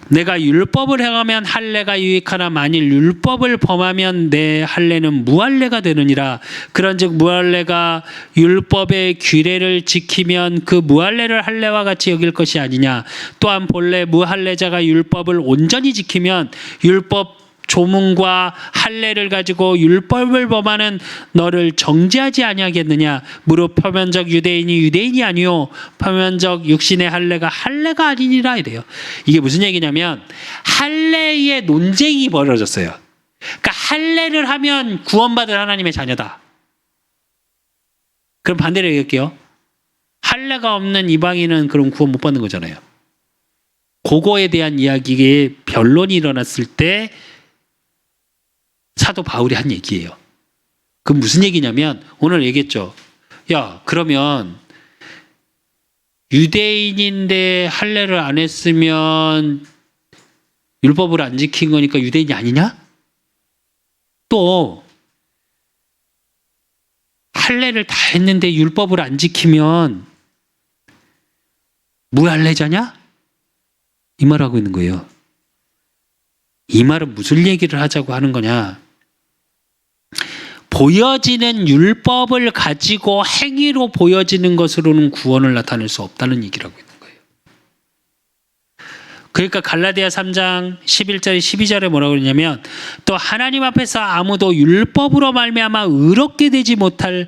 내가 율법을 행하면 할례가 유익하나 만일 율법을 범하면 내 할례는 무할례가 되느니라. 그런즉 무할례가 율법의 규례를 지키면 그 무할례를 할례와 같이 여길 것이 아니냐. 또한 본래 무할례자가 율법을 온전히 지키면 율법 조문과 할례를 가지고 율법을 범하는 너를 정죄하지 아니하겠느냐. 무릇 표면적 유대인이 유대인이 아니요 표면적 육신의 할례가 할례가 아니니라 이래요. 이게 무슨 얘기냐면 할례의 논쟁이 벌어졌어요. 그러니까 할례를 하면 구원받을 하나님의 자녀다. 그럼 반대로 얘기할게요. 할례가 없는 이방인은 그럼 구원 못 받는 거잖아요. 그거에 대한 이야기에 변론이 일어났을 때 사도 바울이 한 얘기예요. 그 무슨 얘기냐면 오늘 얘기했죠. 야, 그러면 유대인인데 할례를 안 했으면 율법을 안 지킨 거니까 유대인이 아니냐? 또 할례를 다 했는데 율법을 안 지키면 무할례자냐? 이 말하고 있는 거예요. 이 말은 무슨 얘기를 하자고 하는 거냐? 보여지는 율법을 가지고 행위로 보여지는 것으로는 구원을 나타낼 수 없다는 얘기를 하고 있는 거예요. 그러니까 갈라디아 3장 11절 12절에 뭐라고 그러냐면 또 하나님 앞에서 아무도 율법으로 말미암아 의롭게 되지 못할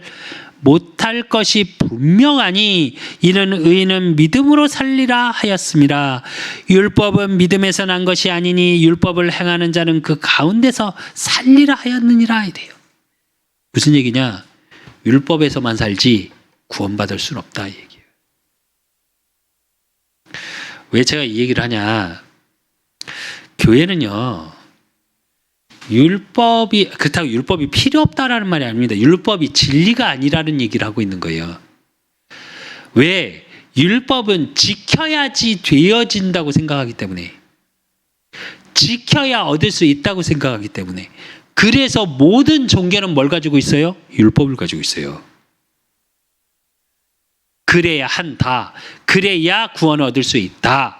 것이 분명하니 이는 의인은 믿음으로 살리라 하였습니다. 율법은 믿음에서 난 것이 아니니 율법을 행하는 자는 그 가운데서 살리라 하였느니라 이래요. 무슨 얘기냐? 율법에서만 살지 구원받을 수는 없다 이 얘기예요. 왜 제가 이 얘기를 하냐? 교회는요, 율법이, 그렇다고 율법이 필요 없다라는 말이 아닙니다. 율법이 진리가 아니라는 얘기를 하고 있는 거예요. 왜? 율법은 지켜야지 되어진다고 생각하기 때문에, 지켜야 얻을 수 있다고 생각하기 때문에, 그래서 모든 종교는 뭘 가지고 있어요? 율법을 가지고 있어요. 그래야 한다. 그래야 구원을 얻을 수 있다.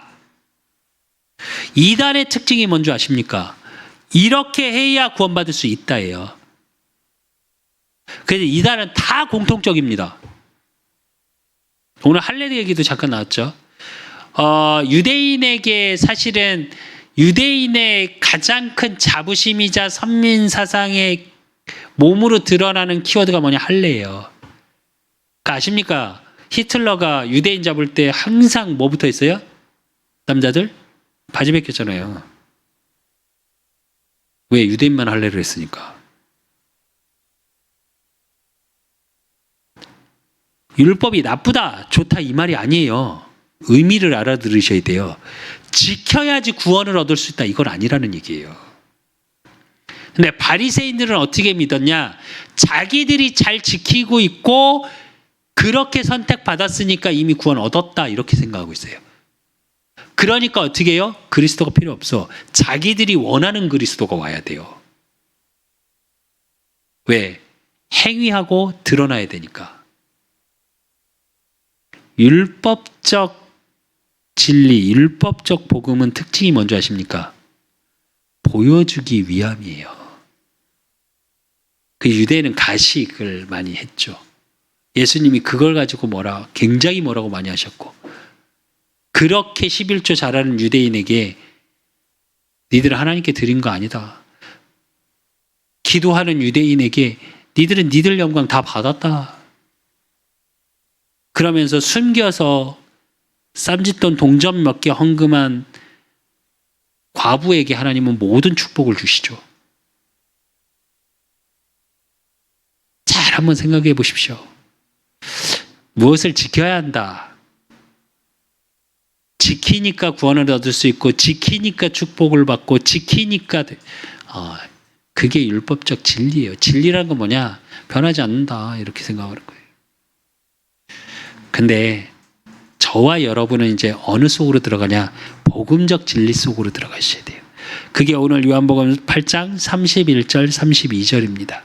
이단의 특징이 뭔지 아십니까? 이렇게 해야 구원받을 수 있다예요. 그래서 이단은 다 공통적입니다. 오늘 할례 얘기도 잠깐 나왔죠. 유대인에게 사실은 유대인의 가장 큰 자부심이자 선민 사상의 몸으로 드러나는 키워드가 뭐냐? 할례예요. 그러니까 아십니까? 히틀러가 유대인 잡을 때 항상 뭐 붙어 있어요? 남자들? 바지 벗겼잖아요. 왜? 유대인만 할례를 했으니까. 율법이 나쁘다, 좋다 이 말이 아니에요. 의미를 알아들으셔야 돼요. 지켜야지 구원을 얻을 수 있다, 이건 아니라는 얘기예요. 근데 바리새인들은 어떻게 믿었냐? 자기들이 잘 지키고 있고 그렇게 선택받았으니까 이미 구원 얻었다, 이렇게 생각하고 있어요. 그러니까 어떻게 해요? 그리스도가 필요 없어. 자기들이 원하는 그리스도가 와야 돼요. 왜? 행위하고 드러나야 되니까. 율법적 진리, 율법적 복음은 특징이 뭔지 아십니까? 보여주기 위함이에요. 그 유대인은 가식을 많이 했죠. 예수님이 그걸 가지고 굉장히 뭐라고 많이 하셨고, 그렇게 11조 잘하는 유대인에게 니들은 하나님께 드린 거 아니다. 기도하는 유대인에게 니들은 니들 영광 다 받았다. 그러면서 숨겨서 쌈짓돈 동전 몇 개 헌금한 과부에게 하나님은 모든 축복을 주시죠. 잘 한번 생각해 보십시오. 무엇을 지켜야 한다. 지키니까 구원을 얻을 수 있고, 지키니까 축복을 받고, 지키니까 그게 율법적 진리예요. 진리라는 건 뭐냐? 변하지 않는다, 이렇게 생각하는 거예요. 근데 저와 여러분은 이제 어느 속으로 들어가냐? 복음적 진리 속으로 들어가셔야 돼요. 그게 오늘 요한복음 8장 31절 32절입니다.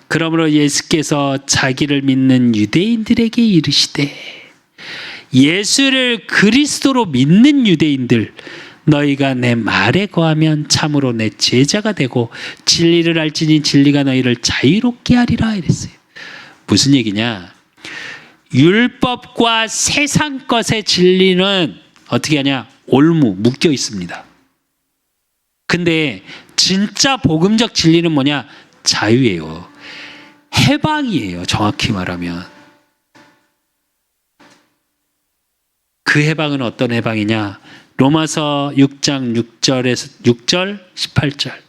그러므로 예수께서 자기를 믿는 유대인들에게 이르시되, 예수를 그리스도로 믿는 유대인들, 너희가 내 말에 거하면 참으로 내 제자가 되고 진리를 알지니 진리가 너희를 자유롭게 하리라 이랬어요. 무슨 얘기냐? 율법과 세상 것의 진리는 어떻게 하냐? 묶여 있습니다. 근데 진짜 복음적 진리는 뭐냐? 자유예요. 해방이에요. 정확히 말하면. 그 해방은 어떤 해방이냐? 로마서 6장 6절 18절.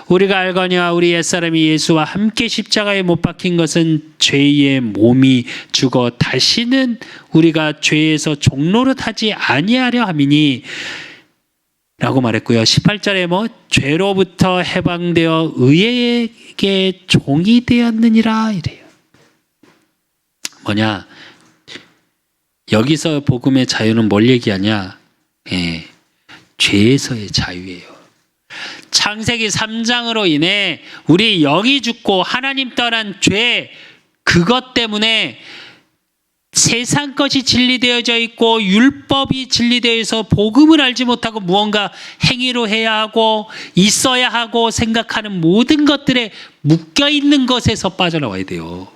우리가 알거니와 우리 옛사람이 예수와 함께 십자가에 못 박힌 것은 죄의 몸이 죽어 다시는 우리가 죄에서 종노릇하지 아니하려 함이니 라고 말했고요. 18절에 죄로부터 해방되어 의에게 종이 되었느니라 이래요. 뭐냐? 여기서 복음의 자유는 뭘 얘기하냐? 죄에서의 자유예요. 창세기 3장으로 인해 우리 영이 죽고 하나님 떠난 죄, 그것 때문에 세상 것이 진리되어져 있고 율법이 진리되어 있어 복음을 알지 못하고 무언가 행위로 해야 하고 있어야 하고 생각하는 모든 것들에 묶여있는 것에서 빠져나와야 돼요.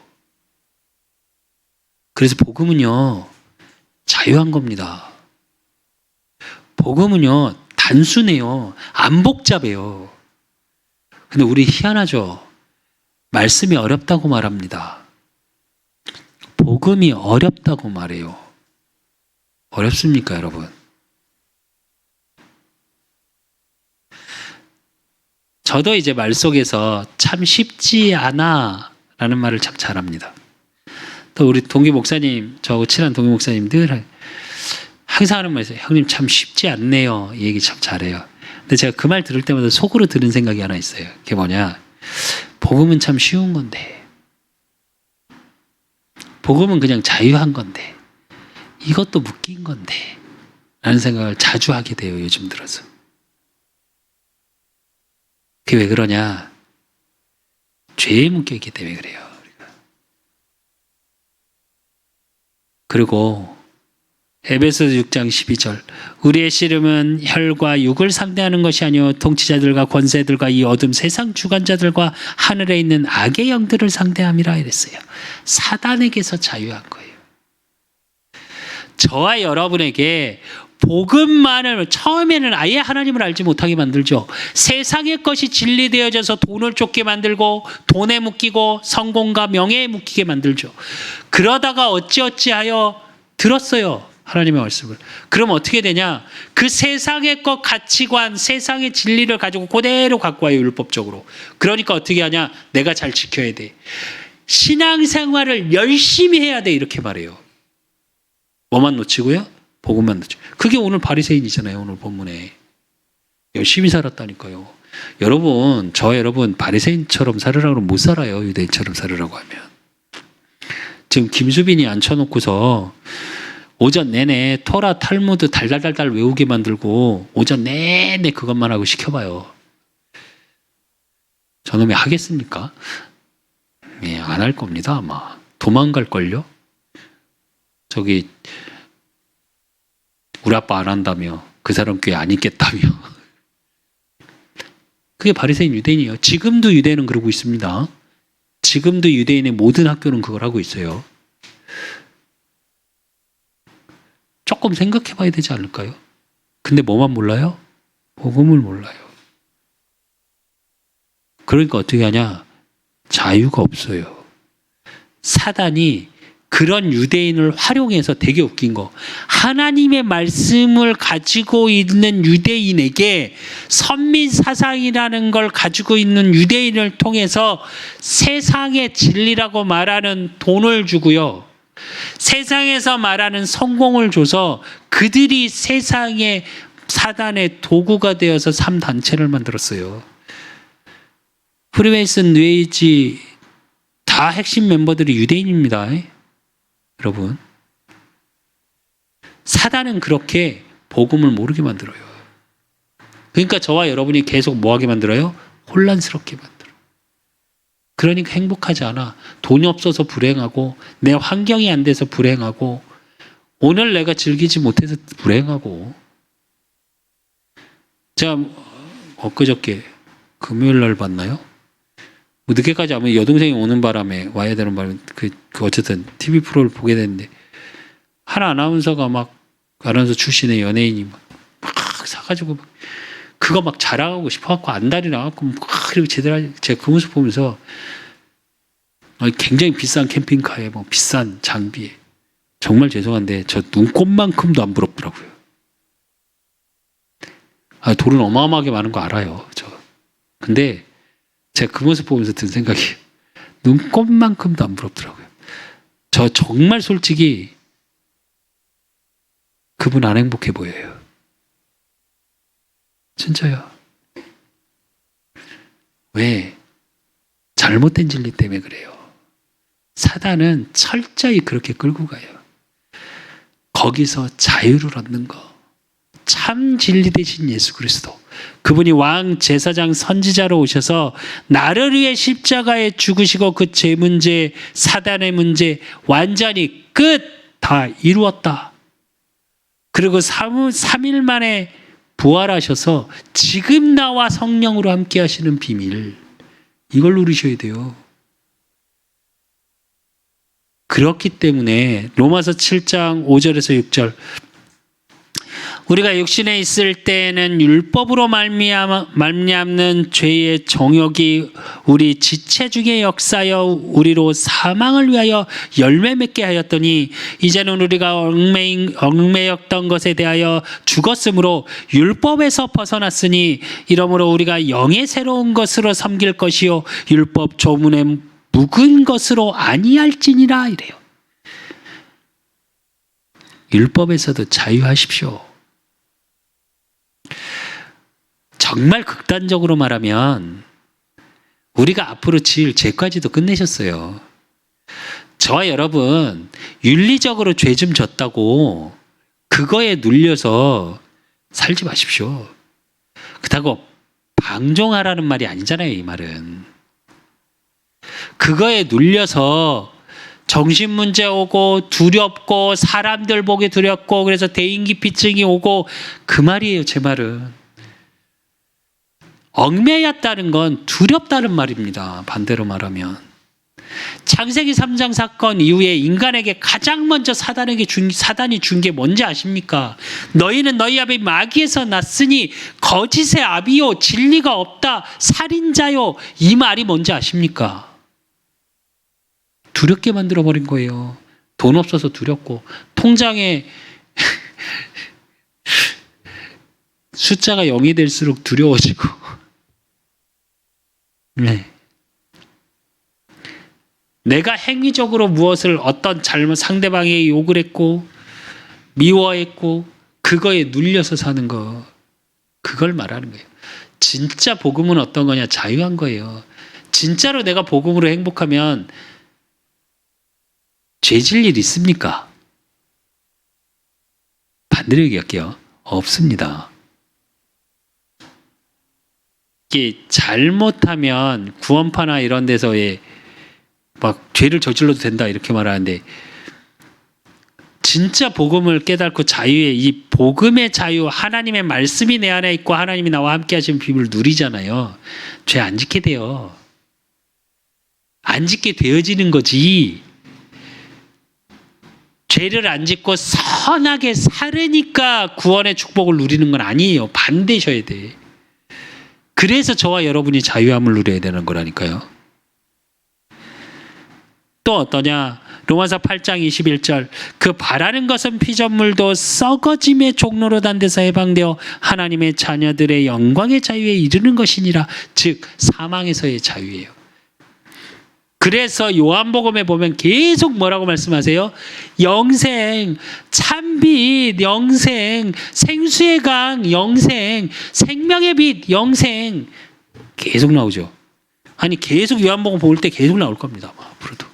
그래서 복음은요, 자유한 겁니다. 복음은요, 단순해요. 안 복잡해요. 근데 우리 희한하죠? 말씀이 어렵다고 말합니다. 복음이 어렵다고 말해요. 어렵습니까, 여러분? 저도 이제 말 속에서 참 쉽지 않아 라는 말을 참 잘합니다. 또 우리 동기 목사님, 저하고 친한 동기 목사님 늘 항상 하는 말이에요. 형님 참 쉽지 않네요. 이 얘기 참 잘해요. 근데 제가 그 말 들을 때마다 속으로 드는 생각이 하나 있어요. 그게 뭐냐? 복음은 참 쉬운 건데, 복음은 그냥 자유한 건데, 이것도 묶인 건데 라는 생각을 자주 하게 돼요. 요즘 들어서. 그게 왜 그러냐? 죄에 묶여있기 때문에 그래요. 그리고 에베소서 6장 12절 우리의 씨름은 혈과 육을 상대하는 것이 아니요 통치자들과 권세들과 이 어둠 세상 주관자들과 하늘에 있는 악의 영들을 상대함이라 이랬어요. 사단에게서 자유한 거예요. 저와 여러분에게 복음만을 처음에는 아예 하나님을 알지 못하게 만들죠. 세상의 것이 진리되어져서 돈을 쫓게 만들고 돈에 묶이고 성공과 명예에 묶이게 만들죠. 그러다가 어찌어찌하여 들었어요. 하나님의 말씀을. 그럼 어떻게 되냐? 그 세상의 것 가치관, 세상의 진리를 가지고 그대로 갖고 와요. 율법적으로. 그러니까 어떻게 하냐? 내가 잘 지켜야 돼. 신앙생활을 열심히 해야 돼. 이렇게 말해요. 뭐만 놓치고요? 복음만 놓치고. 그게 오늘 바리새인이잖아요. 오늘 본문에. 열심히 살았다니까요. 여러분, 여러분 바리새인처럼 살으라고 하면 못 살아요. 유대인처럼 살으라고 하면. 지금 김수빈이 앉혀놓고서 오전 내내 토라 탈무드 달달달달 외우게 만들고 오전 내내 그것만 하고 시켜봐요. 저놈이 하겠습니까? 예, 안 할 겁니다. 아마 도망갈걸요. 저기 우리 아빠 안 한다며 그 사람 교회 안 있겠다며. 그게 바리새인 유대인이에요. 지금도 유대인은 그러고 있습니다. 지금도 유대인의 모든 학교는 그걸 하고 있어요. 조금 생각해 봐야 되지 않을까요? 근데 뭐만 몰라요? 복음을 몰라요. 그러니까 어떻게 하냐? 자유가 없어요. 사단이 그런 유대인을 활용해서 되게 웃긴 거. 하나님의 말씀을 가지고 있는 유대인에게 선민 사상이라는 걸 가지고 있는 유대인을 통해서 세상의 진리라고 말하는 돈을 주고요. 세상에서 말하는 성공을 줘서 그들이 세상의 사단의 도구가 되어서 3단체를 만들었어요. 프리메이슨, 뉴에이지 다 핵심 멤버들이 유대인입니다. 여러분, 사단은 그렇게 복음을 모르게 만들어요. 그러니까 저와 여러분이 계속 뭐하게 만들어요? 혼란스럽게 만들어요. 그러니까 행복하지 않아. 돈이 없어서 불행하고 내 환경이 안 돼서 불행하고 오늘 내가 즐기지 못해서 불행하고. 제가 엊그저께 금요일 날 봤나요? 뭐 늦게까지 아마 여동생이 오는 바람에 와야 되는 바람에 그 어쨌든 TV 프로를 보게 됐는데 한 아나운서가 막 아나운서 출신의 연예인이 막 사가지고 막 그거 막 자랑하고 싶어갖고 안달이 나갖고 막 그리고 제가 그 모습 보면서 굉장히 비싼 캠핑카에 뭐 비싼 장비에 정말 죄송한데 저 눈곱만큼도 안 부럽더라고요. 돈은 어마어마하게 많은 거 알아요. 근데 제가 그 모습 보면서 든 생각이 눈곱만큼도 안 부럽더라고요. 저 정말 솔직히 그분 안 행복해 보여요. 진짜요. 왜? 잘못된 진리 때문에 그래요. 사단은 철저히 그렇게 끌고 가요. 거기서 자유를 얻는 거. 참 진리 되신 예수 그리스도. 그분이 왕, 제사장, 선지자로 오셔서 나를 위해 십자가에 죽으시고 그 죄 문제, 사단의 문제 완전히 끝 다 이루었다. 그리고 3일 만에 부활하셔서 지금 나와 성령으로 함께 하시는 비밀, 이걸 누리셔야 돼요. 그렇기 때문에 로마서 7장 5절에서 6절 우리가 육신에 있을 때에는 율법으로 말미암는 죄의 정욕이 우리 지체 중에 역사여 우리로 사망을 위하여 열매 맺게 하였더니 이제는 우리가 얽매였던 것에 대하여 죽었으므로 율법에서 벗어났으니 이러므로 우리가 영의 새로운 것으로 섬길 것이요 율법 조문에 묵은 것으로 아니할지니라 이래요. 율법에서도 자유하십시오. 정말 극단적으로 말하면 우리가 앞으로 지을 죄까지도 끝내셨어요. 저와 여러분 윤리적으로 죄 좀 졌다고 그거에 눌려서 살지 마십시오. 그렇다고 방종하라는 말이 아니잖아요. 이 말은. 그거에 눌려서 정신문제 오고 두렵고 사람들 보기 두렵고 그래서 대인기피증이 오고 그 말이에요. 제 말은. 얽매였다는 건 두렵다는 말입니다. 반대로 말하면. 창세기 3장 사건 이후에 인간에게 가장 먼저 사단이 준 게 뭔지 아십니까? 너희는 너희 아비 마귀에서 났으니 거짓의 아비요 진리가 없다 살인자요. 이 말이 뭔지 아십니까? 두렵게 만들어버린 거예요. 돈 없어서 두렵고 통장에 숫자가 0이 될수록 두려워지고 네. 내가 행위적으로 무엇을 어떤 잘못 상대방에게 욕을 했고 미워했고 그거에 눌려서 사는 거 그걸 말하는 거예요. 진짜 복음은 어떤 거냐? 자유한 거예요. 진짜로 내가 복음으로 행복하면 죄질 일 있습니까? 반대로 얘기할게요. 없습니다. 이게 잘못하면 구원파나 이런 데서의 막 죄를 저질러도 된다 이렇게 말하는데 진짜 복음을 깨닫고 자유의 이 복음의 자유 하나님의 말씀이 내 안에 있고 하나님이 나와 함께 하시는 비밀을 누리잖아요. 죄 안 짓게 돼요. 안 짓게 되어지는 거지. 죄를 안 짓고 선하게 살으니까 구원의 축복을 누리는 건 아니에요. 반대셔야 돼. 그래서 저와 여러분이 자유함을 누려야 되는 거라니까요. 또 어떠냐? 로마서 8장 21절 그 바라는 것은 피조물도 썩어짐의 종로로 단 데서 해방되어 하나님의 자녀들의 영광의 자유에 이르는 것이니라. 즉 사망에서의 자유예요. 그래서 요한복음에 보면 계속 뭐라고 말씀하세요? 영생, 참빛, 영생, 생수의 강, 영생, 생명의 빛, 영생 계속 나오죠. 아니 계속 요한복음 볼 때 계속 나올 겁니다. 앞으로도.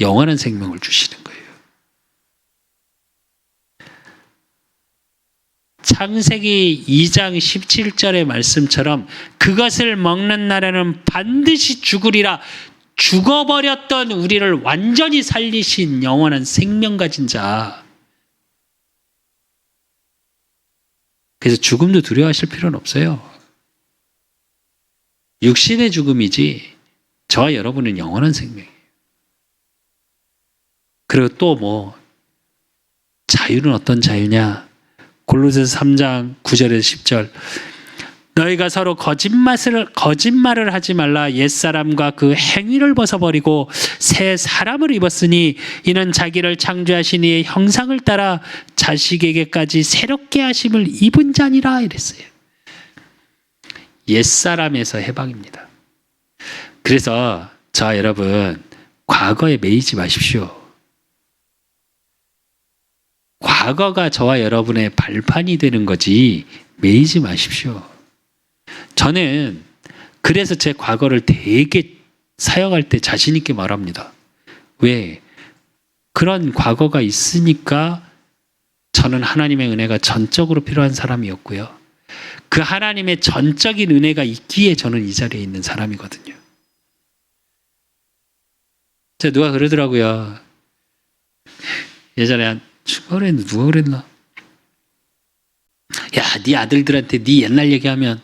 영원한 생명을 주시는 거예요. 창세기 2장 17절의 말씀처럼 그것을 먹는 날에는 반드시 죽으리라. 죽어버렸던 우리를 완전히 살리신 영원한 생명 가진 자. 그래서 죽음도 두려워하실 필요는 없어요. 육신의 죽음이지 저와 여러분은 영원한 생명이에요. 그리고 또 자유는 어떤 자유냐? 골로새서 3장 9절에서 10절 너희가 서로 거짓말을 하지 말라. 옛사람과 그 행위를 벗어버리고 새 사람을 입었으니 이는 자기를 창조하신 이의 형상을 따라 자식에게까지 새롭게 하심을 입은 자니라 이랬어요. 옛사람에서 해방입니다. 그래서 저 여러분 과거에 매이지 마십시오. 과거가 저와 여러분의 발판이 되는 거지 매이지 마십시오. 저는 그래서 제 과거를 되게 사역할 때 자신 있게 말합니다. 왜? 그런 과거가 있으니까 저는 하나님의 은혜가 전적으로 필요한 사람이었고요. 그 하나님의 전적인 은혜가 있기에 저는 이 자리에 있는 사람이거든요. 제가 누가 그러더라고요. 예전에 누가 그랬나? 야, 네 아들들한테 네 옛날 얘기하면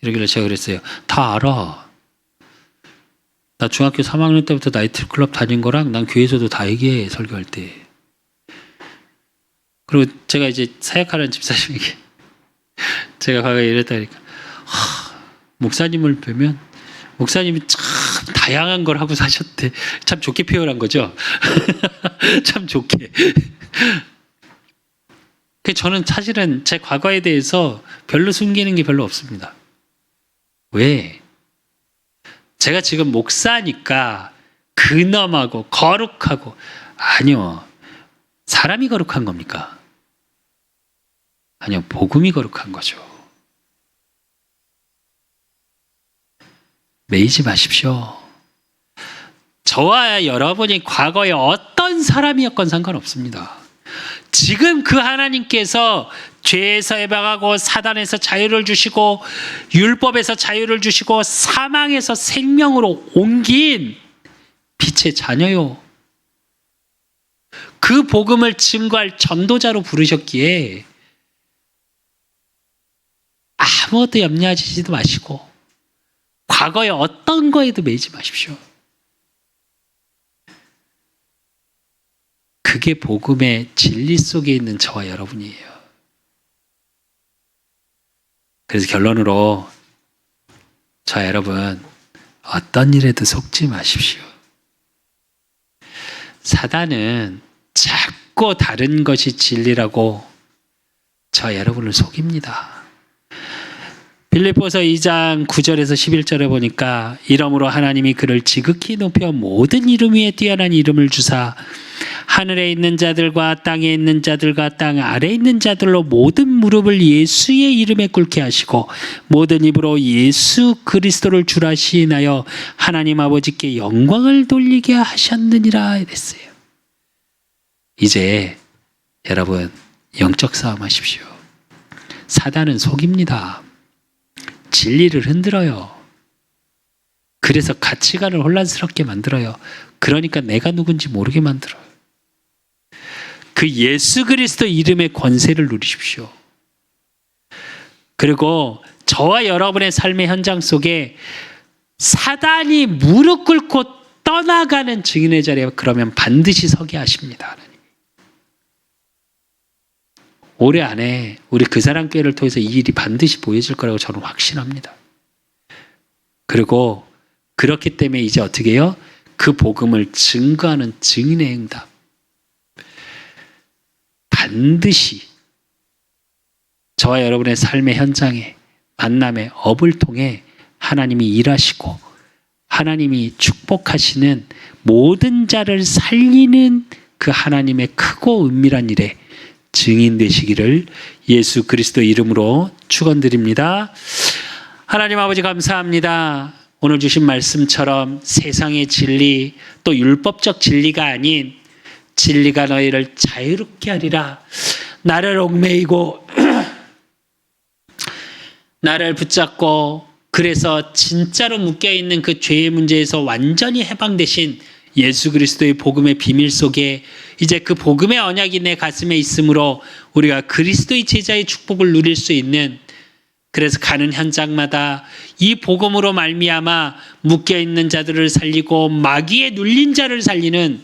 이러길래 제가 그랬어요. 다 알아. 나 중학교 3학년 때부터 나이트클럽 다닌 거랑 난 교회에서도 다 얘기해, 설교할 때. 그리고 제가 이제 사역하는 집사님에게 제가 과거에 이랬다니까 목사님을 뵈면 목사님이 참 다양한 걸 하고 사셨대. 참 좋게 표현한 거죠. 참 좋게. 저는 사실은 제 과거에 대해서 별로 숨기는 게 별로 없습니다. 왜? 제가 지금 목사니까 근엄하고 거룩하고 아니요. 사람이 거룩한 겁니까? 아니요, 복음이 거룩한 거죠. 매이지 마십시오. 저와 여러분이 과거에 어떤 사람이었건 상관없습니다. 지금 그 하나님께서 죄에서 해방하고 사단에서 자유를 주시고 율법에서 자유를 주시고 사망에서 생명으로 옮긴 빛의 자녀요. 그 복음을 증거할 전도자로 부르셨기에 아무것도 염려하시지도 마시고 과거에 어떤 거에도 매이지 마십시오. 그게 복음의 진리 속에 있는 저와 여러분이에요. 그래서 결론으로 저와 여러분, 어떤 일에도 속지 마십시오. 사단은 자꾸 다른 것이 진리라고 저와 여러분을 속입니다. 빌립보서 2장 9절에서 11절에 보니까 이러므로 하나님이 그를 지극히 높여 모든 이름 위에 뛰어난 이름을 주사 하늘에 있는 자들과 땅에 있는 자들과 땅 아래에 있는 자들로 모든 무릎을 예수의 이름에 꿇게 하시고 모든 입으로 예수 그리스도를 주라 시인하여 하나님 아버지께 영광을 돌리게 하셨느니라 이랬어요. 이제 여러분 영적 싸움 하십시오. 사단은 속입니다. 진리를 흔들어요. 그래서 가치관을 혼란스럽게 만들어요. 그러니까 내가 누군지 모르게 만들어요. 그 예수 그리스도 이름의 권세를 누리십시오. 그리고 저와 여러분의 삶의 현장 속에 사단이 무릎 꿇고 떠나가는 증인의 자리에 그러면 반드시 서게 하십니다. 하나님. 올해 안에 우리 그 사람 교회를 통해서 이 일이 반드시 보여질 거라고 저는 확신합니다. 그리고 그렇기 때문에 이제 어떻게 해요? 그 복음을 증거하는 증인의 응답. 반드시 저와 여러분의 삶의 현장에 만남의 업을 통해 하나님이 일하시고 하나님이 축복하시는 모든 자를 살리는 그 하나님의 크고 은밀한 일에 증인 되시기를 예수 그리스도 이름으로 축원드립니다. 하나님 아버지 감사합니다. 오늘 주신 말씀처럼 세상의 진리 또 율법적 진리가 아닌 진리가 너희를 자유롭게 하리라. 나를 얽매이고 나를 붙잡고 그래서 진짜로 묶여있는 그 죄의 문제에서 완전히 해방되신 예수 그리스도의 복음의 비밀 속에 이제 그 복음의 언약이 내 가슴에 있으므로 우리가 그리스도의 제자의 축복을 누릴 수 있는, 그래서 가는 현장마다 이 복음으로 말미암아 묶여있는 자들을 살리고 마귀에 눌린 자를 살리는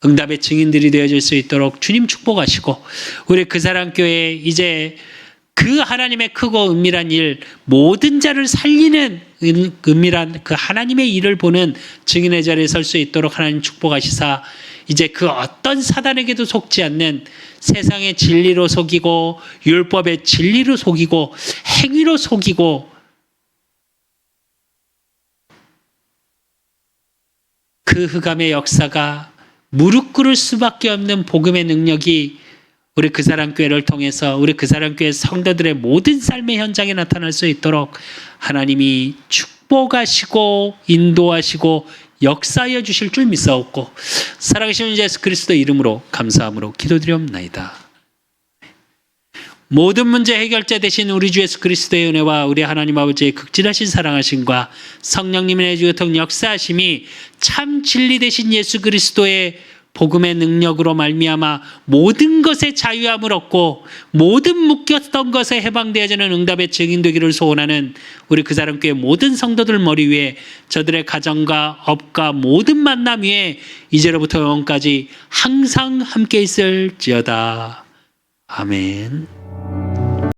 응답의 증인들이 되어질 수 있도록 주님 축복하시고 우리 그 사람 교회에 이제 그 하나님의 크고 은밀한 일, 모든 자를 살리는 은밀한 그 하나님의 일을 보는 증인의 자리에 설 수 있도록 하나님 축복하시사 이제 그 어떤 사단에게도 속지 않는 세상의 진리로 속이고 율법의 진리로 속이고 행위로 속이고 그 흑암의 역사가 무릎 꿇을 수밖에 없는 복음의 능력이 우리 그 사람 교회를 통해서 우리 그 사람 교회 성도들의 모든 삶의 현장에 나타날 수 있도록 하나님이 축복하시고 인도하시고 역사하여 주실 줄 믿사옵고 살아계신 예수 그리스도 이름으로 감사함으로 기도드리옵나이다. 모든 문제 해결자 되신 우리 주 예수 그리스도의 은혜와 우리 하나님 아버지의 극진하신 사랑하심과 성령님의 내주교통 역사하심이 참 진리 되신 예수 그리스도의 복음의 능력으로 말미암아 모든 것에 자유함을 얻고 모든 묶였던 것에 해방되어지는 응답의 증인 되기를 소원하는 우리 그 사람 교회 모든 성도들 머리 위에 저들의 가정과 업과 모든 만남 위에 이제로부터 영원까지 항상 함께 있을지어다. 아멘.